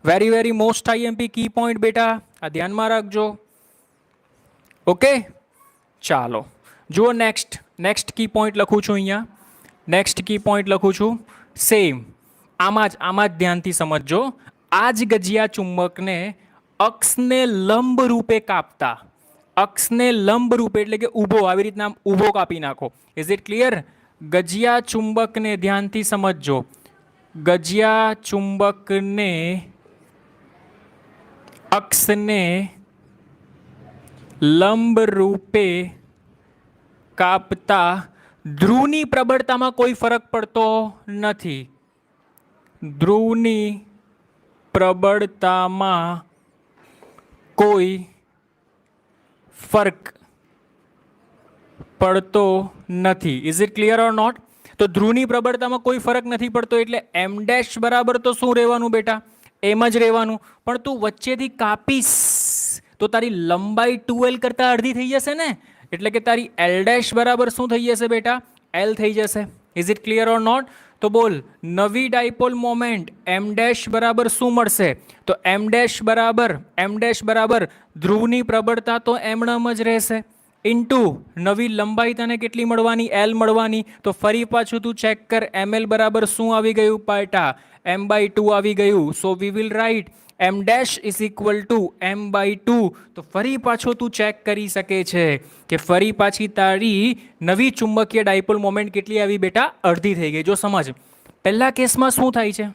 very most IMP key point બેટા, આ ધ્યાનમાં રાખજો. ઓકે, ચાલો જુઓ નેક્સ્ટ કી પોઈન્ટ લખું છું અહીંયા. નેક્સ્ટ કી પોઈન્ટ લખું છું સેમ. આમાં જ ધ્યાનથી સમજજો. આ જ ગજિયા ચુંબકને અક્ષને લંબ રૂપે કાપતા, અક્ષને લંબ રૂપે એટલે કે ઊભો, આવી રીતના ઊભો કાપી નાખો. Is it clear? ગજિયા ચુંબકને ધ્યાનથી સમજજો. ગજિયા ચુંબકને અક્ષને લંબ રૂપે કાપતા ધ્રુવની પ્રબળતામાં કોઈ ફરક પડતો નથી. ધ્રુવની પ્રબળતામાં કોઈ ફરક પડતો નથી. Is it clear or not? તો ધ્રુવની પ્રબળતામાં કોઈ ફરક નથી પડતો એટલે m ડેશ બરાબર તો શું રહેવાનું બેટા? એમ જ રહેવાનું. પણ તું વચ્ચેથી કાપીશ તો તારી લંબાઈ 2l કરતાં અડધી થઈ જશે ને, એટલે કે તારી l ડેશ બરાબર શું થઈ જશે બેટા? l થઈ જશે. Is it clear or not? તો બોલ નવી ડાયપોલ મોમેન્ટ m ડેશ બરાબર શું મળશે? તો m ડેશ બરાબર ધ્રુવની પ્રબળતા તો એમણમ જ રહેશે, ઇન્ટુ નવી લંબાઈ તને કેટલી મળવાની? l મળવાની. તો ફરી પાછું તું ચેક કર, ml બરાબર શું આવી ગયું બેટા? m/2 આવી ગયું. So we will write m dash is equal to m/2. તો ફરી પાછો તું ચેક કરી શકે છે કે ફરી પાછી તારી નવી ચુંબકીય ડાયપોલ મોમેન્ટ કેટલી આવી બેટા? અડધી થઈ ગઈ. જો સમજ, પહેલા કેસમાં શું થાય છે?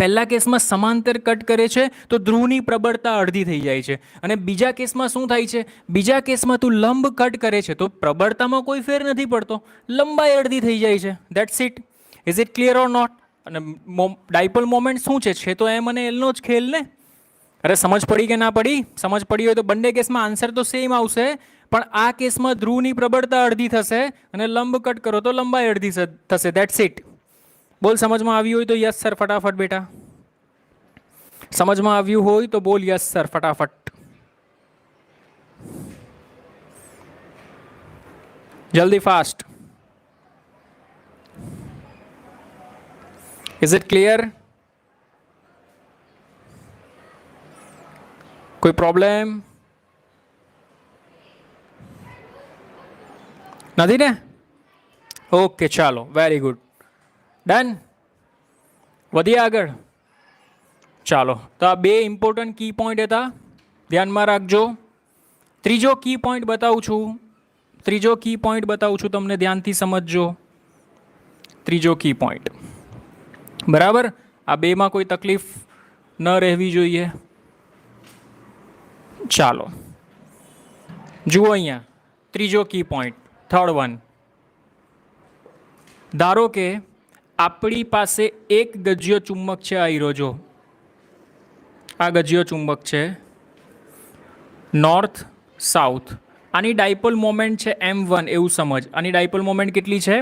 પહેલા કેસમાં સમાંતર કટ કરે છે તો ધ્રુવની પ્રબળતા અડધી થઈ જાય છે. અને બીજા કેસમાં શું થાય છે? બીજા કેસમાં તું લંબ કટ કરે છે તો પ્રબળતામાં કોઈ ફેર નથી પડતો, લંબાઈ અડધી થઈ જાય છે. That's it. Is it clear or not? અને ડાયપોલ મોમેન્ટ શું છે તો એમ અને એલનો જ ખેલ ને. અરે સમજ પડી કે ના પડી? સમજ પડી હોય તો બંને કેસમાં આન્સર તો સેમ આવશે, પણ આ કેસમાં ધ્રુવની પ્રબળતા અડધી થશે અને લંબ કટ કરો તો લંબાઈ અડધી થશે. That's it. બોલ સમજમાં આવ્યું હોય તો યસ સર ફટાફટ બેટા. સમજમાં આવ્યું હોય તો બોલ યસ સર ફટાફટ. જલ્દી ફાસ્ટ. Is it clear? કોઈ પ્રોબ્લેમ નથી ને? ઓકે ચાલો, વેરી ગુડ. ડન? વધીએ આગળ. ચાલો, તો આ બે ઇમ્પોર્ટન્ટ કી પોઈન્ટ હતા, ધ્યાનમાં રાખજો. ત્રીજો કી પોઈન્ટ બતાવું છું તમને, ધ્યાનથી સમજજો. ત્રીજો કી પોઈન્ટ બરાબર, આ બેમાં કોઈ તકલીફ ન રહેવી જોઈએ. ચાલો જુઓ અહીંયા ત્રીજો કી પોઈન્ટ, થર્ડ વન. ધારો કે આપણી પાસે એક ગજ્યો ચુંબક છે, આ હીરો જો, આ ગજ્યો ચુંબક છે નોર્થ સાઉથ. આની ડાયપોલ મોમેન્ટ છે m1, એવું સમજ. આની ડાયપોલ મોમેન્ટ કેટલી છે?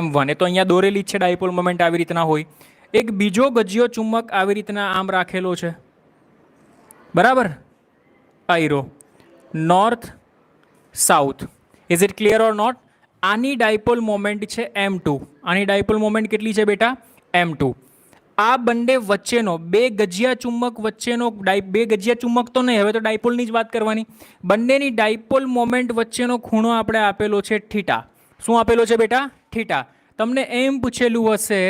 m1. એ તો અહીંયા દોરેલી જ છે ડાયપોલ મોમેન્ટ આવી રીતના હોય. એક બીજો ગજ્યો ચુંબક આવી રીતના આમ રાખેલો છે, બરાબર, આ hero north south. Is it clear or not? આની ડાયપોલ મોમેન્ટ છે m2. આની ડાયપોલ મોમેન્ટ કેટલી છે બેટા? m2. આ બંને વચ્ચેનો બે ગજિયા ચુંબક વચ્ચેનો બે ગજિયા ચુંબક તો નહીં, હવે તો ડાયપોલની જ વાત કરવાની. બંનેની ડાયપોલ મોમેન્ટ વચ્ચેનો ખૂણો આપણે આપેલો છે થીટા. શું આપેલો છે બેટા? થીટા. તમને એમ પૂછેલું હશે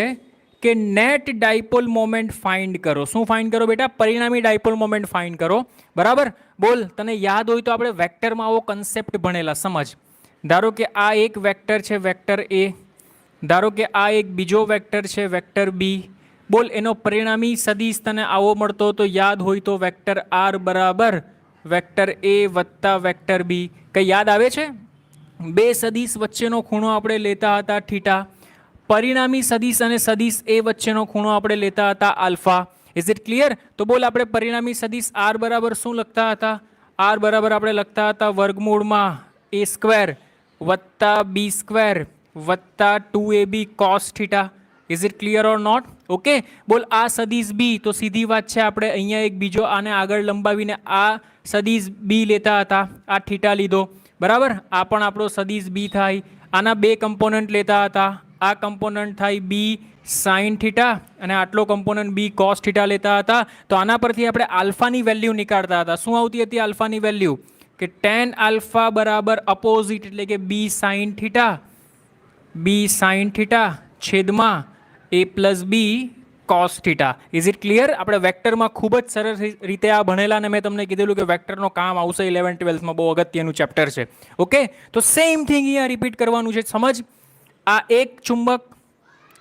કે નેટ ડાયપોલ મોમેન્ટ ફાઇન્ડ કરો. શું ફાઇન્ડ કરો બેટા? પરિણામી ડાયપોલ મોમેન્ટ ફાઇન્ડ કરો. બરાબર, બોલ. તને યાદ હોય તો આપણે વેક્ટરમાં આવો કન્સેપ્ટ ભણેલા, સમજ. ધારો કે આ એક વેક્ટર છે, વેક્ટર એ. ધારો કે આ એક બીજો વેક્ટર છે, વેક્ટર બી. બોલ, એનો પરિણામી સદિશ તને આવો મળતો તો યાદ હોય તો વેક્ટર આર બરાબર વેક્ટર એ વત્તા વેક્ટર બી. કંઈ યાદ આવે છે? બે સદિશ વચ્ચેનો ખૂણો આપણે લેતા હતા થીટા. પરિણામી સદિશ અને સદિશ એ વચ્ચેનો ખૂણો આપણે લેતા હતા આલ્ફા. Is it clear? તો બોલ, આપણે પરિણામી સદિશ આર બરાબર શું લખતા હતા? આર બરાબર આપણે લખતા હતા વર્ગમૂળમાં એ સ્ક્વેર વત્તા બી સ્ક્વેર વત્તા 2ab cos theta. Is it clear or not? Okay, બોલ. આ સદિશ બી, તો સીધી વાત છે, આપણે અહીંયા એક બીજો આને આગળ લંબાવીને આ સદિશ બી લેતા હતા, આ થીટા લીધો, બરાબર. આ પણ આપણો સદિશ બી થાય. આના બે કમ્પોનન્ટ લેતા હતા, આ કમ્પોનન્ટ થાય બી સાઇન થીટા અને આટલો કમ્પોનન્ટ બી કોસ થીટા લેતા હતા. તો આના પરથી આપણે આલ્ફાની વેલ્યુ નીકાળતા હતા. શું આવતી હતી આલ્ફાની વેલ્યુ? કે ટેન આલ્ફા બરાબર અપોઝિટ, એટલે કે B sine theta, B sine theta છેદમાં A plus B cos theta. Is it clear? આપણે વેક્ટરમાં ખૂબ જ સરસ રીતે આ ભણેલા, અને મેં તમને કીધેલું કે વેક્ટરનો કામ આવશે 11-12માં, બહુ અગત્યનું ચેપ્ટર છે. ઓકે, તો સેમ થિંગ અહીંયા રિપીટ કરવાનું છે, સમજ. આ એક ચુંબક,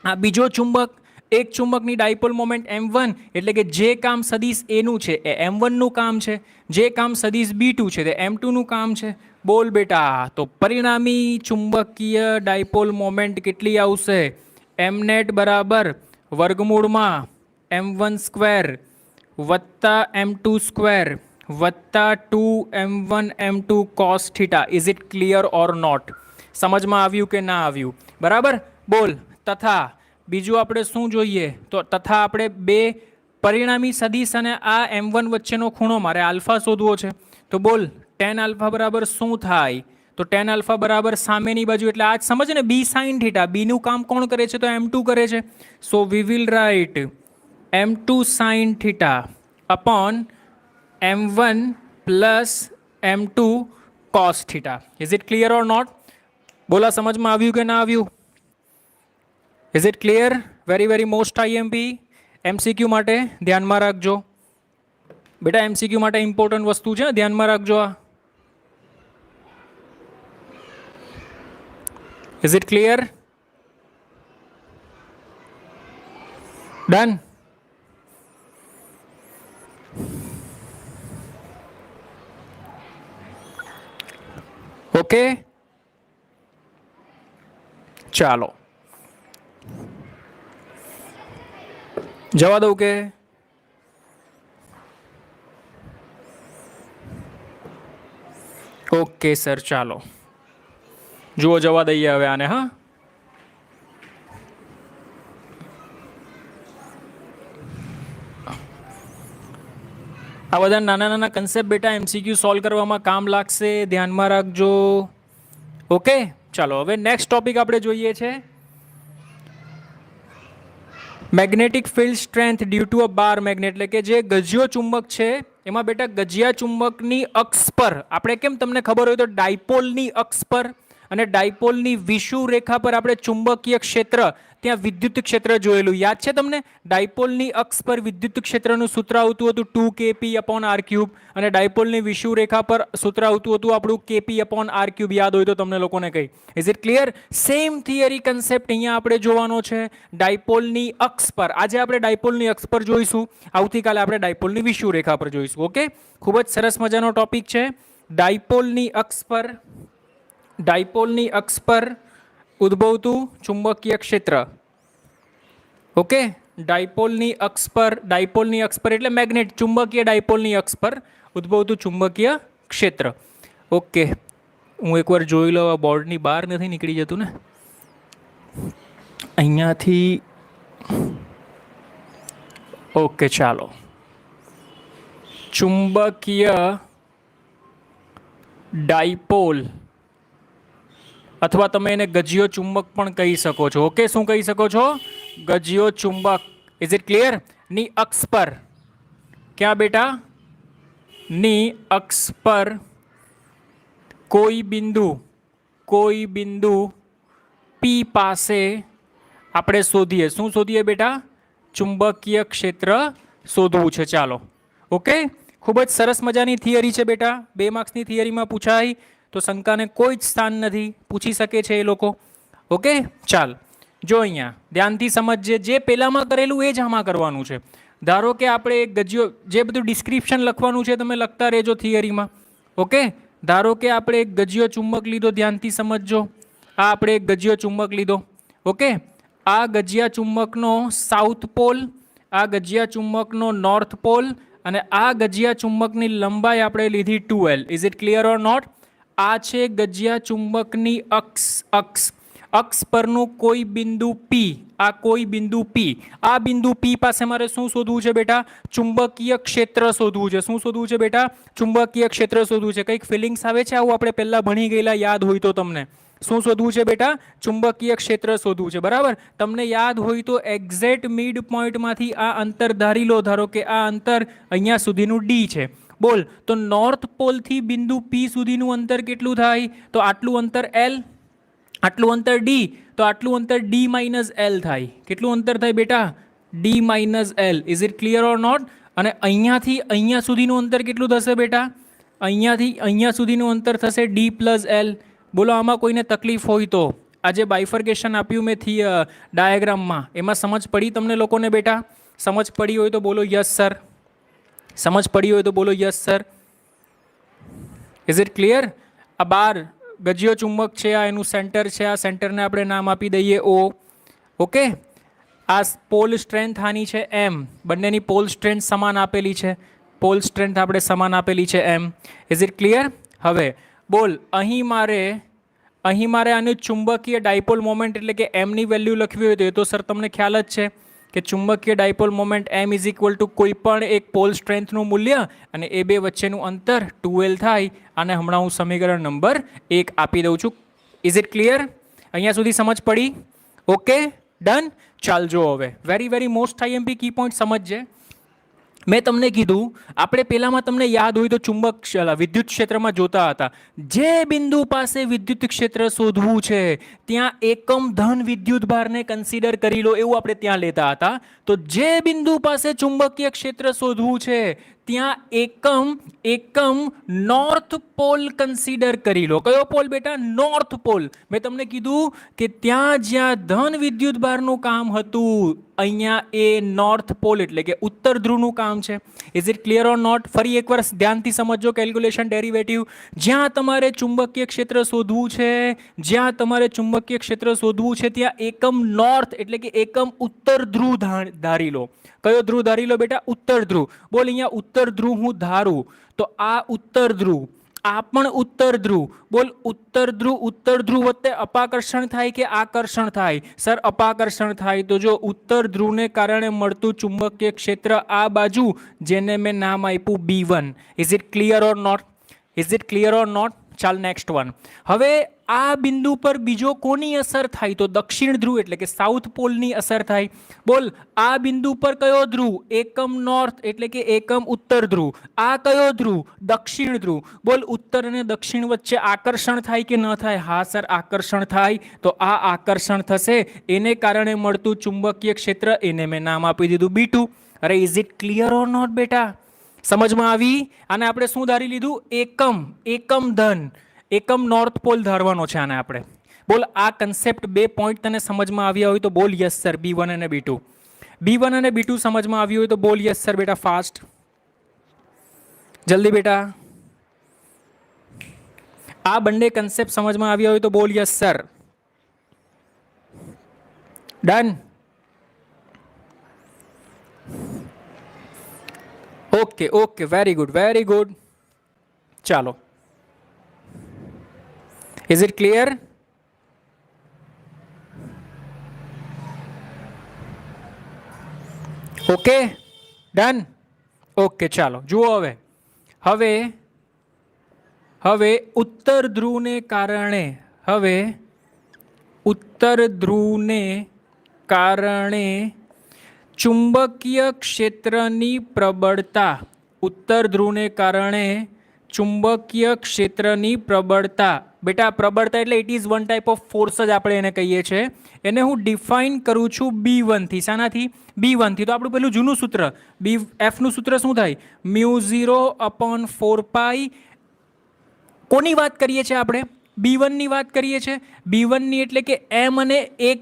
આ બીજો ચુંબક, એક ચુંબકની ડાયપોલ મોમેન્ટ m1, એટલે કે જે કામ સદિશ એનું છે એ m1નું કામ છે, જે કામ સદિશ b2 છે તે m2નું કામ છે. બોલ બેટા, તો પરિણામી ચુંબકીય ડાયપોલ મોમેન્ટ કેટલી આવશે? mnet બરાબર વર્ગમૂળમાં m1 સ્ક્વેર વત્તા m2 સ્ક્વેર વત્તા 2m1 m2 cos theta. Is it clear or not? સમજમાં આવ્યું કે ના આવ્યું? બરાબર, બોલ. તથા બીજું આપણે શું જોઈએ? તો તથા આપણે બે પરિણામી સદિશ અને આ m1 વચ્ચેનો ખૂણો મારે આલ્ફા શોધવો છે. તો બોલ, ટેન આલ્ફા બરાબર શું થાય? તો ટેન આલ્ફા બરાબર સામેની બાજુ, એટલે આ જ સમજ ને, બી સાઇન થીટા. બીનું કામ કોણ કરે છે? તો m2 કરે છે. So we will write m2 sine theta upon m1 plus m2 cos theta. Is it clear or not? બોલા, સમજમાં આવ્યું કે ના આવ્યું? Is it clear? Very very most IMP MCQ માટે ધ્યાનમાં રાખજો બેટા. MCQ માટે ઇમ્પોર્ટન્ટ વસ્તુ છે, ધ્યાનમાં રાખજો. આ Is it clear? Done? Okay? ચાલો જવા દઉં કે? ઓકે સર, ચાલો જુઓ, જવા દઈએ હવે આને. હા, આ બધા નાના નાના કન્સેપ્ટ બેટા MCQ સોલ્વ કરવામાં કામ લાગશે, ધ્યાનમાં રાખજો. ઓકે, ચાલો હવે નેક્સ્ટ ટોપિક આપણે જોઈએ છે magnetic field strength due to a bar magnet. એટલે કે જે ગજિયો ચુંબક છે એમાં બેટા ગજિયા ચુંબકની અક્ષ પર, આપણે કેમ તમને ખબર હોય તો ડાયપોલની અક્ષ પર અને ડાયપોલની વિષુવ રેખા પર આપણે ચુંબકીય ક્ષેત્ર ત્યાં વિદ્યુત ક્ષેત્ર જોયેલું યાદ છે તમને? ડાયપોલની અક્ષ પર વિદ્યુત ક્ષેત્રનું સૂત્ર આવતું હતું 2kp/r³ અને ડાયપોલની વિષુવ રેખા પર સૂત્ર આવતું હતું આપણું kp/r³ યાદ હોય તો તમને લોકોને કહી. Is it clear? Same theory concept અહીંયા આપણે જોવાનો છે ડાયપોલની અક્ષ પર. આજે આપણે ડાયપોલની અક્ષ પર જોઈશું, આવતીકાલે આપણે ડાયપોલની વિષુવ રેખા પર જોઈશું. ઓકે, ખૂબ જ સરસ મજાનો ટોપિક છે. ડાયપોલની અક્ષ પર ઉદ્ભવતું ચુંબકીય ક્ષેત્ર. ઓકે, ડાયપોલની અક્ષ પર એટલે મેગ્નેટ, ચુંબકીય ડાયપોલની અક્ષ પર ઉદ્ભવતું ચુંબકીય ક્ષેત્ર. ઓકે, હું એકવાર જોઈ લઉં, આ બોર્ડની બહાર નથી નીકળી જતું ને અહીંયાથી. ઓકે, ચાલો. ચુંબકીય ડાયપોલ અથવા તમે એને ગજિયો ચુંબક પણ કહી શકો છો. ઓકે, શું કહી શકો છો? ગજિયો ચુંબક. Is it clear? ની અક્ષ પર, ક્યાં બેટા? ની અક્ષ પર કોઈ બિંદુ P પાસે આપણે શોધીએ. શું શોધીએ બેટા? ચુંબકીય ક્ષેત્ર શોધવું છે. ચાલો, ઓકે, ખૂબ જ સરસ મજાની થિયરી છે બેટા. 2 માર્ક્સની થિયરીમાં પૂછાય તો શંકાને કોઈ જ સ્થાન નથી, પૂછી શકે છે એ લોકો. ઓકે, ચાલ, જો અહીંયા ધ્યાનથી સમજજે. જે પહેલામાં કરેલું એ જ આમાં કરવાનું છે. ધારો કે આપણે એક ગજિયો, જે બધું ડિસ્ક્રિપ્શન લખવાનું છે તમે લખતા રહેજો થિયરીમાં. ઓકે, ધારો કે આપણે એક ગજિયો ચુંબક લીધો, ધ્યાનથી સમજજો. આ આપણે એક ગજિયો ચુંબક લીધો. ઓકે, આ ગજિયા ચુંબકનો સાઉથ પોલ, આ ગજિયા ચુંબકનો નોર્થ પોલ અને આ ગજિયા ચુંબકની લંબાઈ આપણે લીધી 2L. Is it clear or not? આ છે ગજિયા ચુંબકની અક્ષ પરનું કોઈ બિંદુ P. આ કોઈ બિંદુ P, આ બિંદુ P પાસે મારે શું શોધવું છે બેટા? ચુંબકીય ક્ષેત્ર શોધવું છે. શું શોધવું છે બેટા? ચુંબકીય ક્ષેત્ર શોધવું છે. કંઈક ફિલિંગ્સ આવે છે આવું આપણે પહેલા ભણી ગયેલા, યાદ હોય તો તમને? શું શોધવું છે બેટા? ચુંબકીય ક્ષેત્ર શોધવું છે. બરાબર, તમને યાદ હોય તો એક્ઝેક્ટ મિડ પોઈન્ટમાંથી આ અંતર ધારી લો. ધારો કે આ અંતર અહીંયા સુધીનું D છે. બોલ, તો નોર્થ પોલથી બિંદુ P સુધીનું અંતર કેટલું થાય? તો આટલું અંતર L, આટલું અંતર D, તો આટલું અંતર D - L થાય. કેટલું અંતર થાય બેટા? D - L. Is it clear or not? અને અહીંયાથી અહીંયા સુધીનું અંતર કેટલું થશે બેટા? અહીંયાથી અહીંયા સુધીનું અંતર થશે D + L. બોલો, આમાં કોઈને તકલીફ હોય તો? આજે બાયફર્કેશન આપ્યું મેં ડાયાગ્રામમાં, એમાં સમજ પડી તમને લોકોને બેટા? સમજ પડી હોય તો બોલો યસ સર. સમજ પડી હોય તો બોલો yes sir. Is it clear? આ 12 ગજિયો ચુંબક છે, આ એનું સેન્ટર છે. આ સેન્ટરને આપણે નામ આપી દઈએ O. ઓકે, આ પોલ સ્ટ્રેન્થ આની છે M. બંનેની પોલ સ્ટ્રેન્થ સમાન આપેલી છે. પોલ સ્ટ્રેન્થ આપણે સમાન આપેલી છે M. Is it clear? હવે બોલ, અહીં મારે આનું ચુંબકીય ડાયપોલ મોમેન્ટ એટલે કે M ની વેલ્યુ લખવી હોય તો એ તો સર તમને ખ્યાલ જ છે કે ચુંબકીય ડાયપોલ મોમેન્ટ M = કોઈ પણ એક પોલ સ્ટ્રેન્થનું મૂલ્ય અને એ બે વચ્ચેનું અંતર 2L થાય. અને હમણાં હું સમીકરણ નંબર 1 આપી દઉં છું. Is it clear? અહીંયા સુધી સમજ પડી? Okay, done. ચાલજો હવે very most IMP key point સમજજે. મેં તમને કીધું, આપણે પહેલામાં તમને યાદ હોય તો વિદ્યુત ક્ષેત્રમાં જોતા હતા, જે બિંદુ પાસે વિદ્યુત ક્ષેત્ર શોધવું છે ત્યાં એકમ ધન વિદ્યુત ભારને કન્સિડર કરી લો, એવું આપણે ત્યાં લેતા હતા. તો જે બિંદુ પાસે ચુંબકીય ક્ષેત્ર શોધવું છે ત્યાં એકમ નોર્થ પોલ કન્સિડર કરી લો. કયો પોલ બેટા? North pole. મેં તમને કીધું કે ત્યાં જ્યાં ધન વિદ્યુત ભારનું કામ હતું, અહીંયા એ નોર્થ પોલ એટલે કે ઉત્તર ધ્રુવનું કામ છે. Is it clear or not? ફરી એકવાર ધ્યાનથી સમજો કેલ્ક્યુલેશન ડેરિવેટિવ. જ્યાં તમારે ચુંબકીય ક્ષેત્ર શોધવું છે, ત્યાં એકમ નોર્થ એટલે કે એકમ ઉત્તર ધ્રુવ ધારી લો. કયો ધ્રુવ ધારી લો બેટા? ઉત્તર ધ્રુવ. બોલ, અહીંયા ઉત્તર ધ્રુવ હું ધારું તો આ ઉત્તર ધ્રુવ, આ પણ ઉત્તર ધ્રુવ. બોલ, ઉત્તર ધ્રુવ વચ્ચે અપાકર્ષણ થાય કે આકર્ષણ થાય? સર, અપાકર્ષણ થાય. તો જો ઉત્તર ધ્રુવને કારણે મળતું ચુંબકીય ક્ષેત્ર આ બાજુ, જેને મેં નામ આપ્યું B1. Is it clear or not? ચાલ નેક્સ્ટ વન. હવે આ બિંદુ પર બીજો કોની અસર થાય? તો દક્ષિણ ધ્રુવ એટલે કે સાઉથ પોલની અસર થાય. બોલ આ બિંદુ પર કયો ધ્રુવ? એકમ નોર્થ એટલે કે એકમ ઉત્તર ધ્રુવ. આ કયો ધ્રુવ? દક્ષિણ ધ્રુવ. બોલ ઉત્તર અને દક્ષિણ વચ્ચે આકર્ષણ થાય કે ન થાય? હા સર, આકર્ષણ થાય. તો આ આકર્ષણ થશે, એને કારણે મળતું ચુંબકીય ક્ષેત્ર, એને મેં નામ આપી દીધું B2. અરે is it clear or not બેટા? સમજમાં આવી? અને આપણે શું ધારી લીધું? એકમ ધન, એકમ નોર્થ પોલ ધારવાનો છે આને આપણે. બોલ આ કન્સેપ્ટ 2 પોઈન્ટ તને સમજમાં આવ્યા હોય તો બોલ યસ સર. B1 અને B2. B1 અને B2 સમજમાં આવ્યું હોય તો બોલ યસ સર બેટા, ફાસ્ટ, જલ્દી બેટા. આ બંને કન્સેપ્ટ સમજમાં આવ્યા હોય તો બોલ yes sir. Done. Okay okay, very good very good. ચાલો, is it clear? Okay, done. Okay ચાલો જુઓ. હવે ઉત્તર ધ્રુવને કારણે, હવે ઉત્તર ધ્રુવને કારણે ચુંબકીય ક્ષેત્રની પ્રબળતા, ઉત્તર ધ્રુવને કારણે ચુંબકીય ક્ષેત્રની પ્રબળતા. બેટા પ્રબળતા એટલે it is one type of force જ આપણે એને કહીએ છીએ. એને હું ડિફાઇન કરું છું B1 થી. શાનાથી? B1 થી. તો આપણું પેલું જૂનું સૂત્ર F નું સૂત્ર શું થાય? μ0/4π. કોની વાત કરીએ છીએ આપણે? B1 ની વાત કરીએ છીએ. B1 ની એટલે કે M અને 1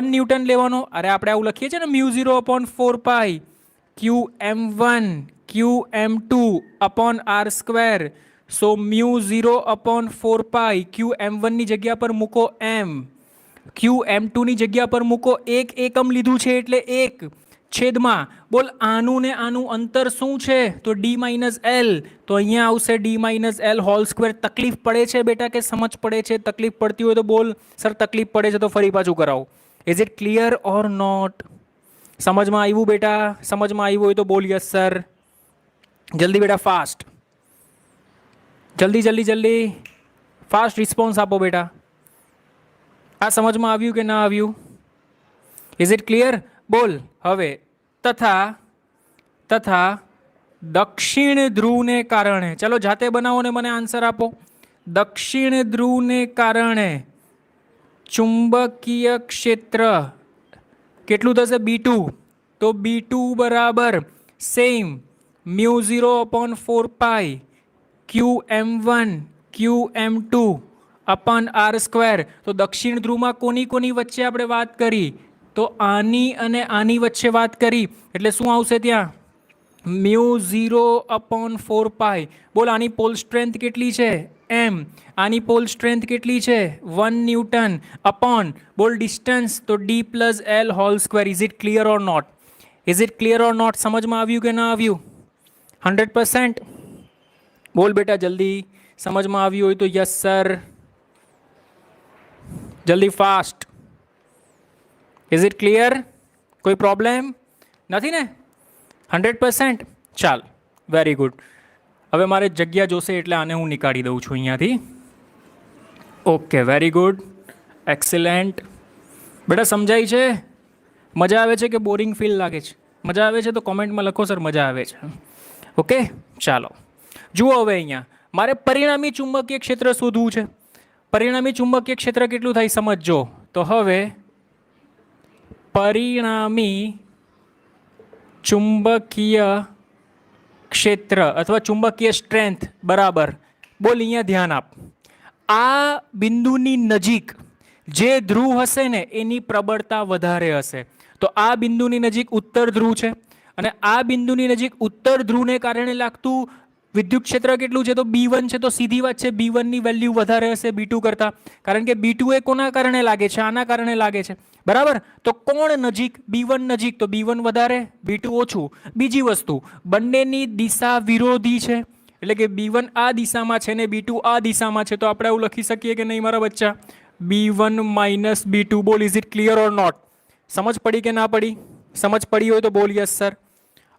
ન્યૂટન લેવાનો. અરે આપણે આવું લખીએ છીએ ને, μ0/4π QM1 QM2/r². સો μ0/4π QM1 ની જગ્યા પર મૂકો M, QM2 ની જગ્યા પર મૂકો 1 એકમ લીધું છે એટલે 1 છેદમાં. બોલ આનું ને આનું અંતર શું છે? તો D-L. તો અહીંયા આવશે D-L હોલ સ્ક્વેર. તકલીફ પડે છે બેટા કે સમજ પડે છે? તકલીફ પડતી હોય તો બોલ સર તકલીફ પડે છે, તો ફરી પાછું કરાવો. Is it clear or not? સમજમાં આવ્યું બેટા? સમજમાં આવ્યું હોય તો બોલ યસ સર. જલ્દી બેટા, ફાસ્ટ, જલ્દી જલ્દી જલ્દી, ફાસ્ટ રિસ્પોન્સ આપો બેટા. આ સમજમાં આવ્યું કે ના આવ્યું? Is it clear? બોલ હવે તથા દક્ષિણ ધ્રુવને કારણે, ચલો જાતે બનાવો ને મને આન્સર આપો. દક્ષિણ ધ્રુવને કારણે ચુંબકીય ક્ષેત્ર કેટલું થશે? B2. તો B2 બરાબર સેમ μ0/4π QM1 QM2/r². તો દક્ષિણ ધ્રુવમાં કોની કોની વચ્ચે આપણે વાત કરી? તો આની અને આની વચ્ચે વાત કરી. એટલે શું આવશે ત્યાં? μ0/4π. બોલ આની પોલ સ્ટ્રેન્થ કેટલી છે? M. આની પોલ સ્ટ્રેન્થ કેટલી છે? 1 ન્યૂટન અપોન, બોલ ડિસ્ટન્સ, તો D+L whole square. Is it clear or not? Is it clear or not? સમજમાં આવ્યું કે ના આવ્યું? 100%? બોલ બેટા જલ્દી. સમજમાં આવ્યું હોય તો યસ સર. જલ્દી, ફાસ્ટ. Is it clear? કોઈ પ્રોબ્લેમ નથી ને? 100%? ચાલ, વેરી ગુડ. હવે મારે જગ્યા જોશે એટલે આને હું નીકાળી દઉં છું અહીંયાથી. Okay, very good, excellent. બેટા સમજાય છે? મજા આવે છે કે બોરિંગ ફીલ લાગે છે? મજા આવે છે તો કોમેન્ટમાં લખો સર મજા આવે છે. ઓકે ચાલો જુઓ. હવે અહીંયા મારે પરિણામી ચુંબકીય ક્ષેત્ર શોધવું છે. પરિણામી ચુંબકીય ક્ષેત્ર કેટલું થાય સમજજો. તો હવે પરિણામી ચુંબકીય ક્ષેત્ર અથવા ચુંબકીય સ્ટ્રેન્થ બરાબર. બોલ અહીંયા ધ્યાન આપ. આ બિંદુની નજીક જે ધ્રુવ હશે ને એની પ્રબળતા વધારે હશે. તો આ બિંદુની નજીક ઉત્તર ધ્રુવ છે અને આ બિંદુની નજીક ઉત્તર ધ્રુવને કારણે લાગતું વિદ્યુત ક્ષેત્ર કેટલું છે? તો B1 છે. તો સીધી વાત છે B1 ની વેલ્યુ વધારે હશે B2 કરતા, કારણ કે B2 એ કોના કારણે લાગે છે? આના કારણે લાગે છે બરાબર. તો કોણ નજીક? B1 નજીક, તો B1 વધારે B2 ઓછું. બીજી વસ્તુ, બંનેની દિશા વિરોધી છે એટલે કે B1 આ દિશામાં છે ને B2 આ દિશામાં છે. તો આપણે એવું લખી શકીએ કે નહીં મારા બચ્ચા? B1 - B2. બોલ is it clear or not? સમજ પડી કે ના પડી? સમજ પડી હોય તો બોલ yes sir.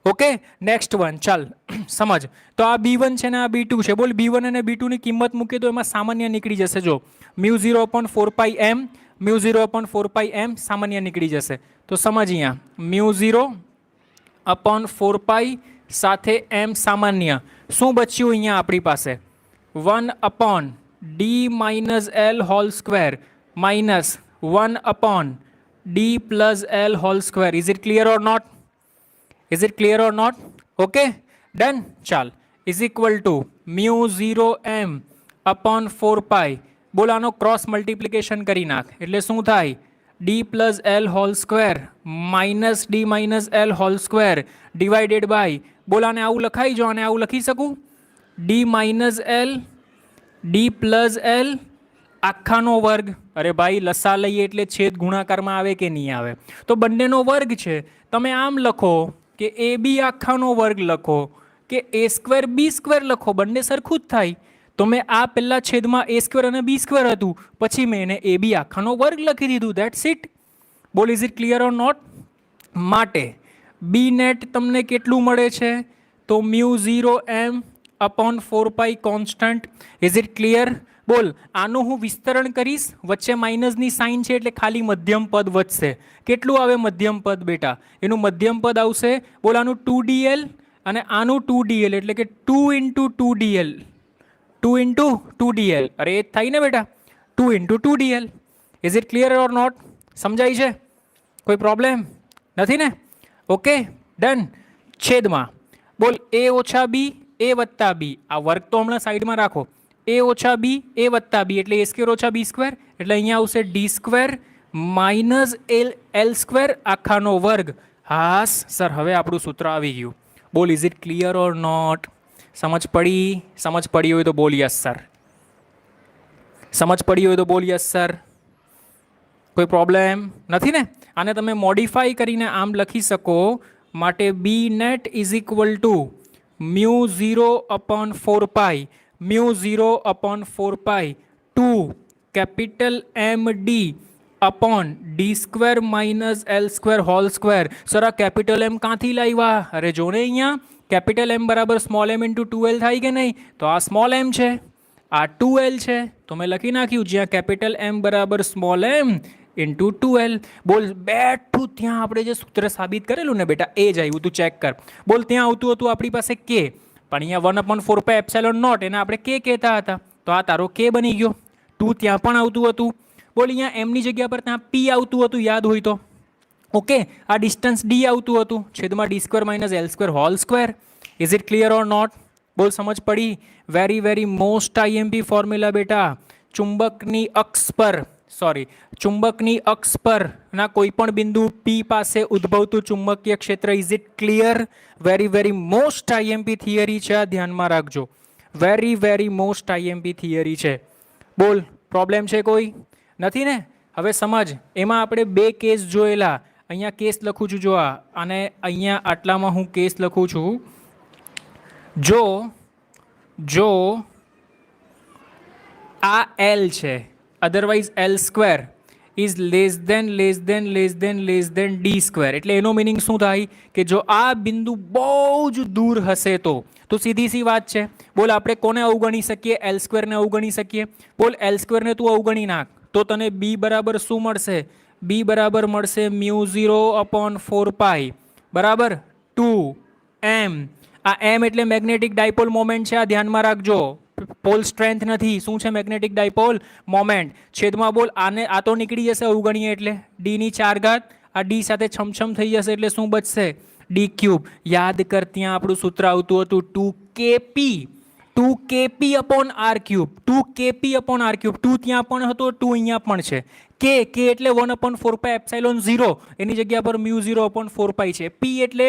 Okay next one ચાલ સમજ તો આ B1 છે ને આ B2 છે બોલ B1 અને B2 ની કિંમત મૂકીએ તો એમાં સામાન્ય નીકળી જશે જો μ0 upon 4 pi m μ0 upon 4 pi m સામાન્ય નીકળી જશે તો સમજ અહીંયા μ0 upon 4 pi સાથે m સામાન્ય શું બચ્યું અહીંયા આપણી પાસે 1 upon d minus l whole square minus 1 upon d plus l whole square. Is it clear or not? Is it clear or not? Okay, done. ચાલ is equal to μ0 m upon 4 pi બોલ આનો ક્રોસ મલ્ટિપ્લિકેશન કરી નાખ એટલે શું થાય d plus l whole square minus d minus l whole square divided by બોલ આને આવું લખાઈ જો આને આવું લખી શકું d minus l d plus l આખાનો વર્ગ અરે ભાઈ લસા લઈએ એટલે છેદ ગુણાકારમાં આવે કે નહીં આવે તો બંનેનો વર્ગ છે તમે આમ લખો કે એ બી આખાનો વર્ગ લખો કે એ સ્ક્વેર બી સ્ક્વેર લખો બંને સરખું જ થાય તો મેં આ પહેલા છેદમાં એ સ્ક્વેર અને બી સ્ક્વેર હતું પછી મેં એને એ બી આખાનો વર્ગ લખી દીધું દેટ્સ ઇટ બોલ is it clear or not માટે બી નેટ તમને કેટલું મળે છે તો μ0 m upon 4 pi constant is it clear બોલ આનું હું વિસ્તરણ કરીશ વચ્ચે માઇનસની સાઇન છે એટલે ખાલી મધ્યમ પદ વધશે કેટલું આવે મધ્યમ પદ બેટા એનું મધ્યમ પદ આવશે બોલ આનું 2dl અને આનું 2dl એટલે કે 2 into 2dl 2 into 2dl અરે એ થાય ને બેટા 2 into 2dl is it clear or not સમજાય છે કોઈ પ્રોબ્લેમ નથી ને ઓકે ડન છેદમાં બોલ a ઓછા બી a વત્તા બી આ વર્ગ તો હમણાં સાઈડમાં રાખો a ઓછા બી a વત્તા બી એટલે a સ્ક્વેર ઓછા બી સ્ક્વેર એટલે અહીંયા આવશે D square minus L square આખાનો વર્ગ હાસ સર હવે આપણું સૂત્ર આવી ગયું બોલ is it clear or not સમજ પડી હોય તો બોલ યસ સર સમજ પડી હોય તો બોલ યસ સર કોઈ પ્રોબ્લેમ નથી ને આને તમે મોડિફાઈ કરીને આમ લખી શકો માટે B net is equal to μ0 upon 4 pi μ0 upon 4 pi 2 capital MD upon D square minus L square whole square sir આ કેપિટલ એમ ક્યાંથી લાવ્યા અરે જો ને અહીંયા કેપિટલ એમ બરાબર સ્મોલ એમ ઇન્ટુ 2L થાય કે નહીં તો આ સ્મોલ એમ છે આ 2L છે તો મેં લખી નાખ્યું જ્યાં કેપિટલ એમ બરાબર સ્મોલ એમ ઇન્ટુ 2L બોલ બેઠું ત્યાં આપણે જે સૂત્ર સાબિત કરેલું ને બેટા એ જ આવ્યું તું ચેક કર બોલ ત્યાં આવતું હતું આપણી પાસે કે પણ અહીંયા 1 upon 4 pi એપ્સિલોન નોટ એને આપણે કે કહેતા હતા તો આ તારો કે બની ગયો 2 ત્યાં પણ આવતું હતું બોલ અહીંયા એમની જગ્યા પર ત્યાં પી આવતું હતું યાદ હોય તો ઓકે આ ડિસ્ટન્સ ડી આવતું હતું છેદમાં D square minus L square whole square is it clear or not બોલ સમજ પડી વેરી મોસ્ટ આઈએમપી ફોર્મ્યુલા બેટા ચુંબકની અક્ષ પર ના કોઈ પણ બિંદુ પી પાસે ઉદ્ભવતું ચુંબકીય ક્ષેત્ર is it clear very most IMP theory છે આ ધ્યાનમાં રાખજો વેરી મોસ્ટ આઈએમપી થિયરી છે બોલ પ્રોબ્લેમ છે કોઈ નથી ને હવે સમજ એમાં આપણે બે કેસ જોયેલા અહીંયા કેસ લખું છું જો અને અહીંયા આટલામાં હું કેસ લખું છું જો આ L છે otherwise L square is less than D square એટલે એનો મિનિંગ શું થાય કે જો આ બિંદુ બહુ જ દૂર હશે તો સીધી સી વાત છે બોલ આપણે કોને અવગણી શકીએ L સ્ક્વેરને અવગણી શકીએ બોલ L સ્ક્વેરને તું અવગણી નાખ તો તને B બરાબર શું મળશે B બરાબર મળશે μ0 upon 4 pi બરાબર 2 m આ m એટલે મેગ્નેટિક ડાયપોલ મોમેન્ટ છે આ ધ્યાનમાં રાખજો પોલ સ્ટ્રેન્થ નથી શું છે મેગ્નેટિક ડાયપોલ મોમેન્ટ છેદમાં બોલ આને આ તો નીકળી જશે અવગણીએ એટલે d ની 4 ઘાત આ d સાથે છમછમ થઈ જશે એટલે શું બચશે d ક્યુબ યાદ કર ત્યાં આપણું સૂત્ર આવતું હતું 2kp upon r cube 2kp upon r cube 2 ત્યાં પણ હતો 2 અહીંયા પણ છે k એટલે 1 upon 4 pi એપ્સિલોન 0 એની જગ્યા પર μ0 upon 4 pi છે p એટલે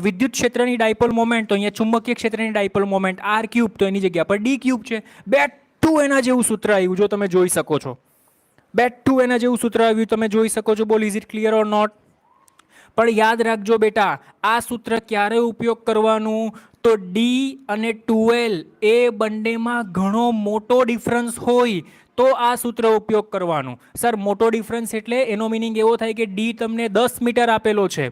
વિદ્યુત ક્ષેત્રની ડાયપોલ મોમેન્ટ તો અહીંયા ચુંબકીય ક્ષેત્રની ડાયપોલ મોમેન્ટ r ક્યુબ તો એની જગ્યા પર d ક્યુબ છે બેઠું એના જેવું સૂત્ર આવ્યું જો તમે જોઈ શકો છો બેઠું એના જેવું સૂત્ર આવ્યું તમે જોઈ શકો છો બોલ is it clear or not પણ યાદ રાખજો બેટા આ સૂત્ર ક્યારે ઉપયોગ કરવાનું તો D અને 2L એ બંનેમાં ઘણો મોટો ડિફરન્સ હોય તો આ સૂત્ર ઉપયોગ કરવાનો. સર મોટો ડિફરન્સ એટલે એનો મિનિંગ એવો થાય કે ડી તમને 10 મીટર આપેલો છે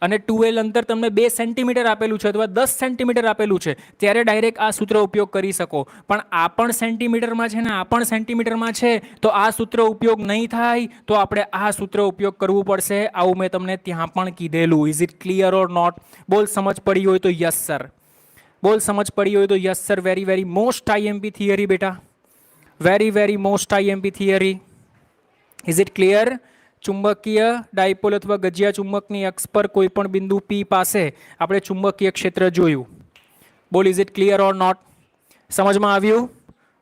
અને 2L અંતર તમને 2 સેન્ટીમીટર આપેલું છે અથવા 10 સેન્ટીમીટર આપેલું છે, ત્યારે ડાયરેક્ટ આ સૂત્ર ઉપયોગ કરી શકો. પણ આ પણ સેન્ટીમીટરમાં છે ને આ પણ સેન્ટીમીટરમાં છે, તો આ સૂત્ર ઉપયોગ નહીં થાય, તો આપણે આ સૂત્ર ઉપયોગ કરવું પડશે. આવું મેં તમને ત્યાં પણ કીધેલું. Is it clear or not? બોલ સમજ પડી હોય તો યસ સર. બોલ સમજ પડી હોય તો yes sir. Very very most IMP theory બેટા, very most IMP theory. Is it clear? ચુંબકીય ડાયપોલ અથવા ગજિયા ચુંબકની અક્ષ પર કોઈ પણ બિંદુ P પાસે આપણે ચુંબકીય ક્ષેત્ર જોયું. બોલ is it clear or not? સમજમાં આવ્યું?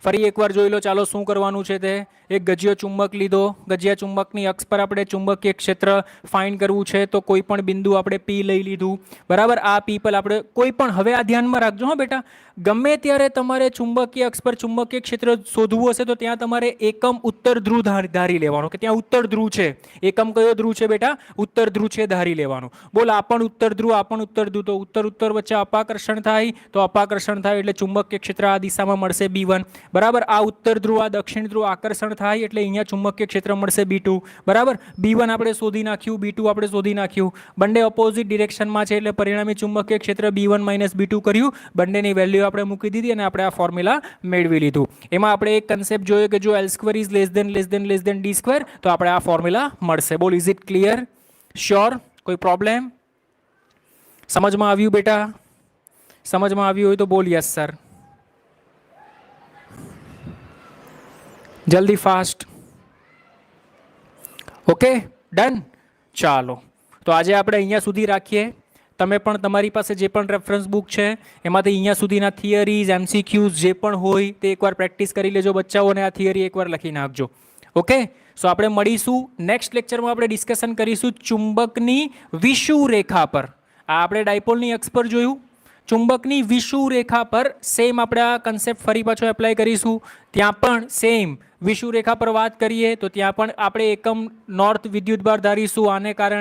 ફરી એકવાર જોઈ લો. ચાલો શું કરવાનું છે તે. એક ગજિયો ચુંબક લીધો, ગજિયા ચુંબકની અક્ષ પર આપણે ચુંબકીય ક્ષેત્ર ફાઇન્ડ કરવું છે, તો કોઈ પણ બિંદુ આપણે P લઈ લીધું, બરાબર. આ P પર આપણે કોઈ પણ, હવે આ ધ્યાનમાં રાખજો હા બેટા, ગમે ત્યારે તમારે ચુંબકીય અક્ષ પર ચુંબકીય ક્ષેત્ર શોધવું હશે તો ત્યાં તમારે એકમ ઉત્તર ધ્રુવ ધારી લેવાનો કે ત્યાં ઉત્તર ધ્રુવ છે. એકમ કયો ધ્રુવ છે બેટા? ઉત્તર ધ્રુવ છે, ધારી લેવાનું. બોલ આ પણ ઉત્તર ધ્રુવ, આ પણ ઉત્તર ધ્રુવ, તો ઉત્તર વચ્ચે અપાકર્ષણ થાય, તો અપાકર્ષણ થાય એટલે ચુંબકીય ક્ષેત્ર આ દિશામાં મળશે B1, બરાબર. આ ઉત્તર ધ્રુવ આ દક્ષિણ ધ્રુવ આકર્ષણ થાય એટલે અહીંયા ચુંબકીય ક્ષેત્ર મળશે B2, બરાબર. B1 આપણે શોધી નાખ્યું, B2 આપણે શોધી નાખ્યું. બંને ઓપોઝિટ ડિરેક્શનમાં છે એટલે પરિણામી ચુંબકીય ક્ષેત્ર B1 - B2 કર્યું. બંનેની વેલ્યુ આપણે મૂકી દીધી અને આપણે આ ફોર્મ્યુલા મેળવી લીધું. એમાં આપણે એક કન્સેપ્ટ જોયો કે જો L² is less then D², તો આપણે આ ફોર્મ્યુલા મળશે. બોલ ઇઝ ઇટ ક્લિયર? શ્યોર? કોઈ પ્રોબ્લેમ? સમજમાં આવ્યું બેટા? સમજમાં આવ્યું હોય તો બોલ યસ સર. જલ્દી ફાસ્ટ. Okay done. ચાલો તો આજે આપણે અહીંયા સુધી રાખીએ. તમે પણ તમારી પાસે જે પણ રેફરન્સ બુક છે એમાંથી અહીંયા સુધીના થિયરીઝ, MCQs જે પણ હોય તે એકવાર પ્રેક્ટિસ કરી લેજો બચ્ચાઓને. આ થિયરી એકવાર લખી નાખજો. ઓકે, સો આપણે મળીશું નેક્સ્ટ લેક્ચરમાં. આપણે ડિસ્કશન કરીશું ચુંબકની વિષુવ રેખા પર. આ આપણે ડાયપોલની અક્ષ પર જોયું, ચુંબકની વિષુવ રેખા પર સેમ આપણે આ કન્સેપ્ટ ફરી પાછો એપ્લાય કરીશું. ત્યાં પણ સેમ વિષુવ રેખા પર વાત કરીએ તો ત્યાં પણ આપણે એકમ નોર્થ વિદ્યુતભાર ધારીશું. આને કારણે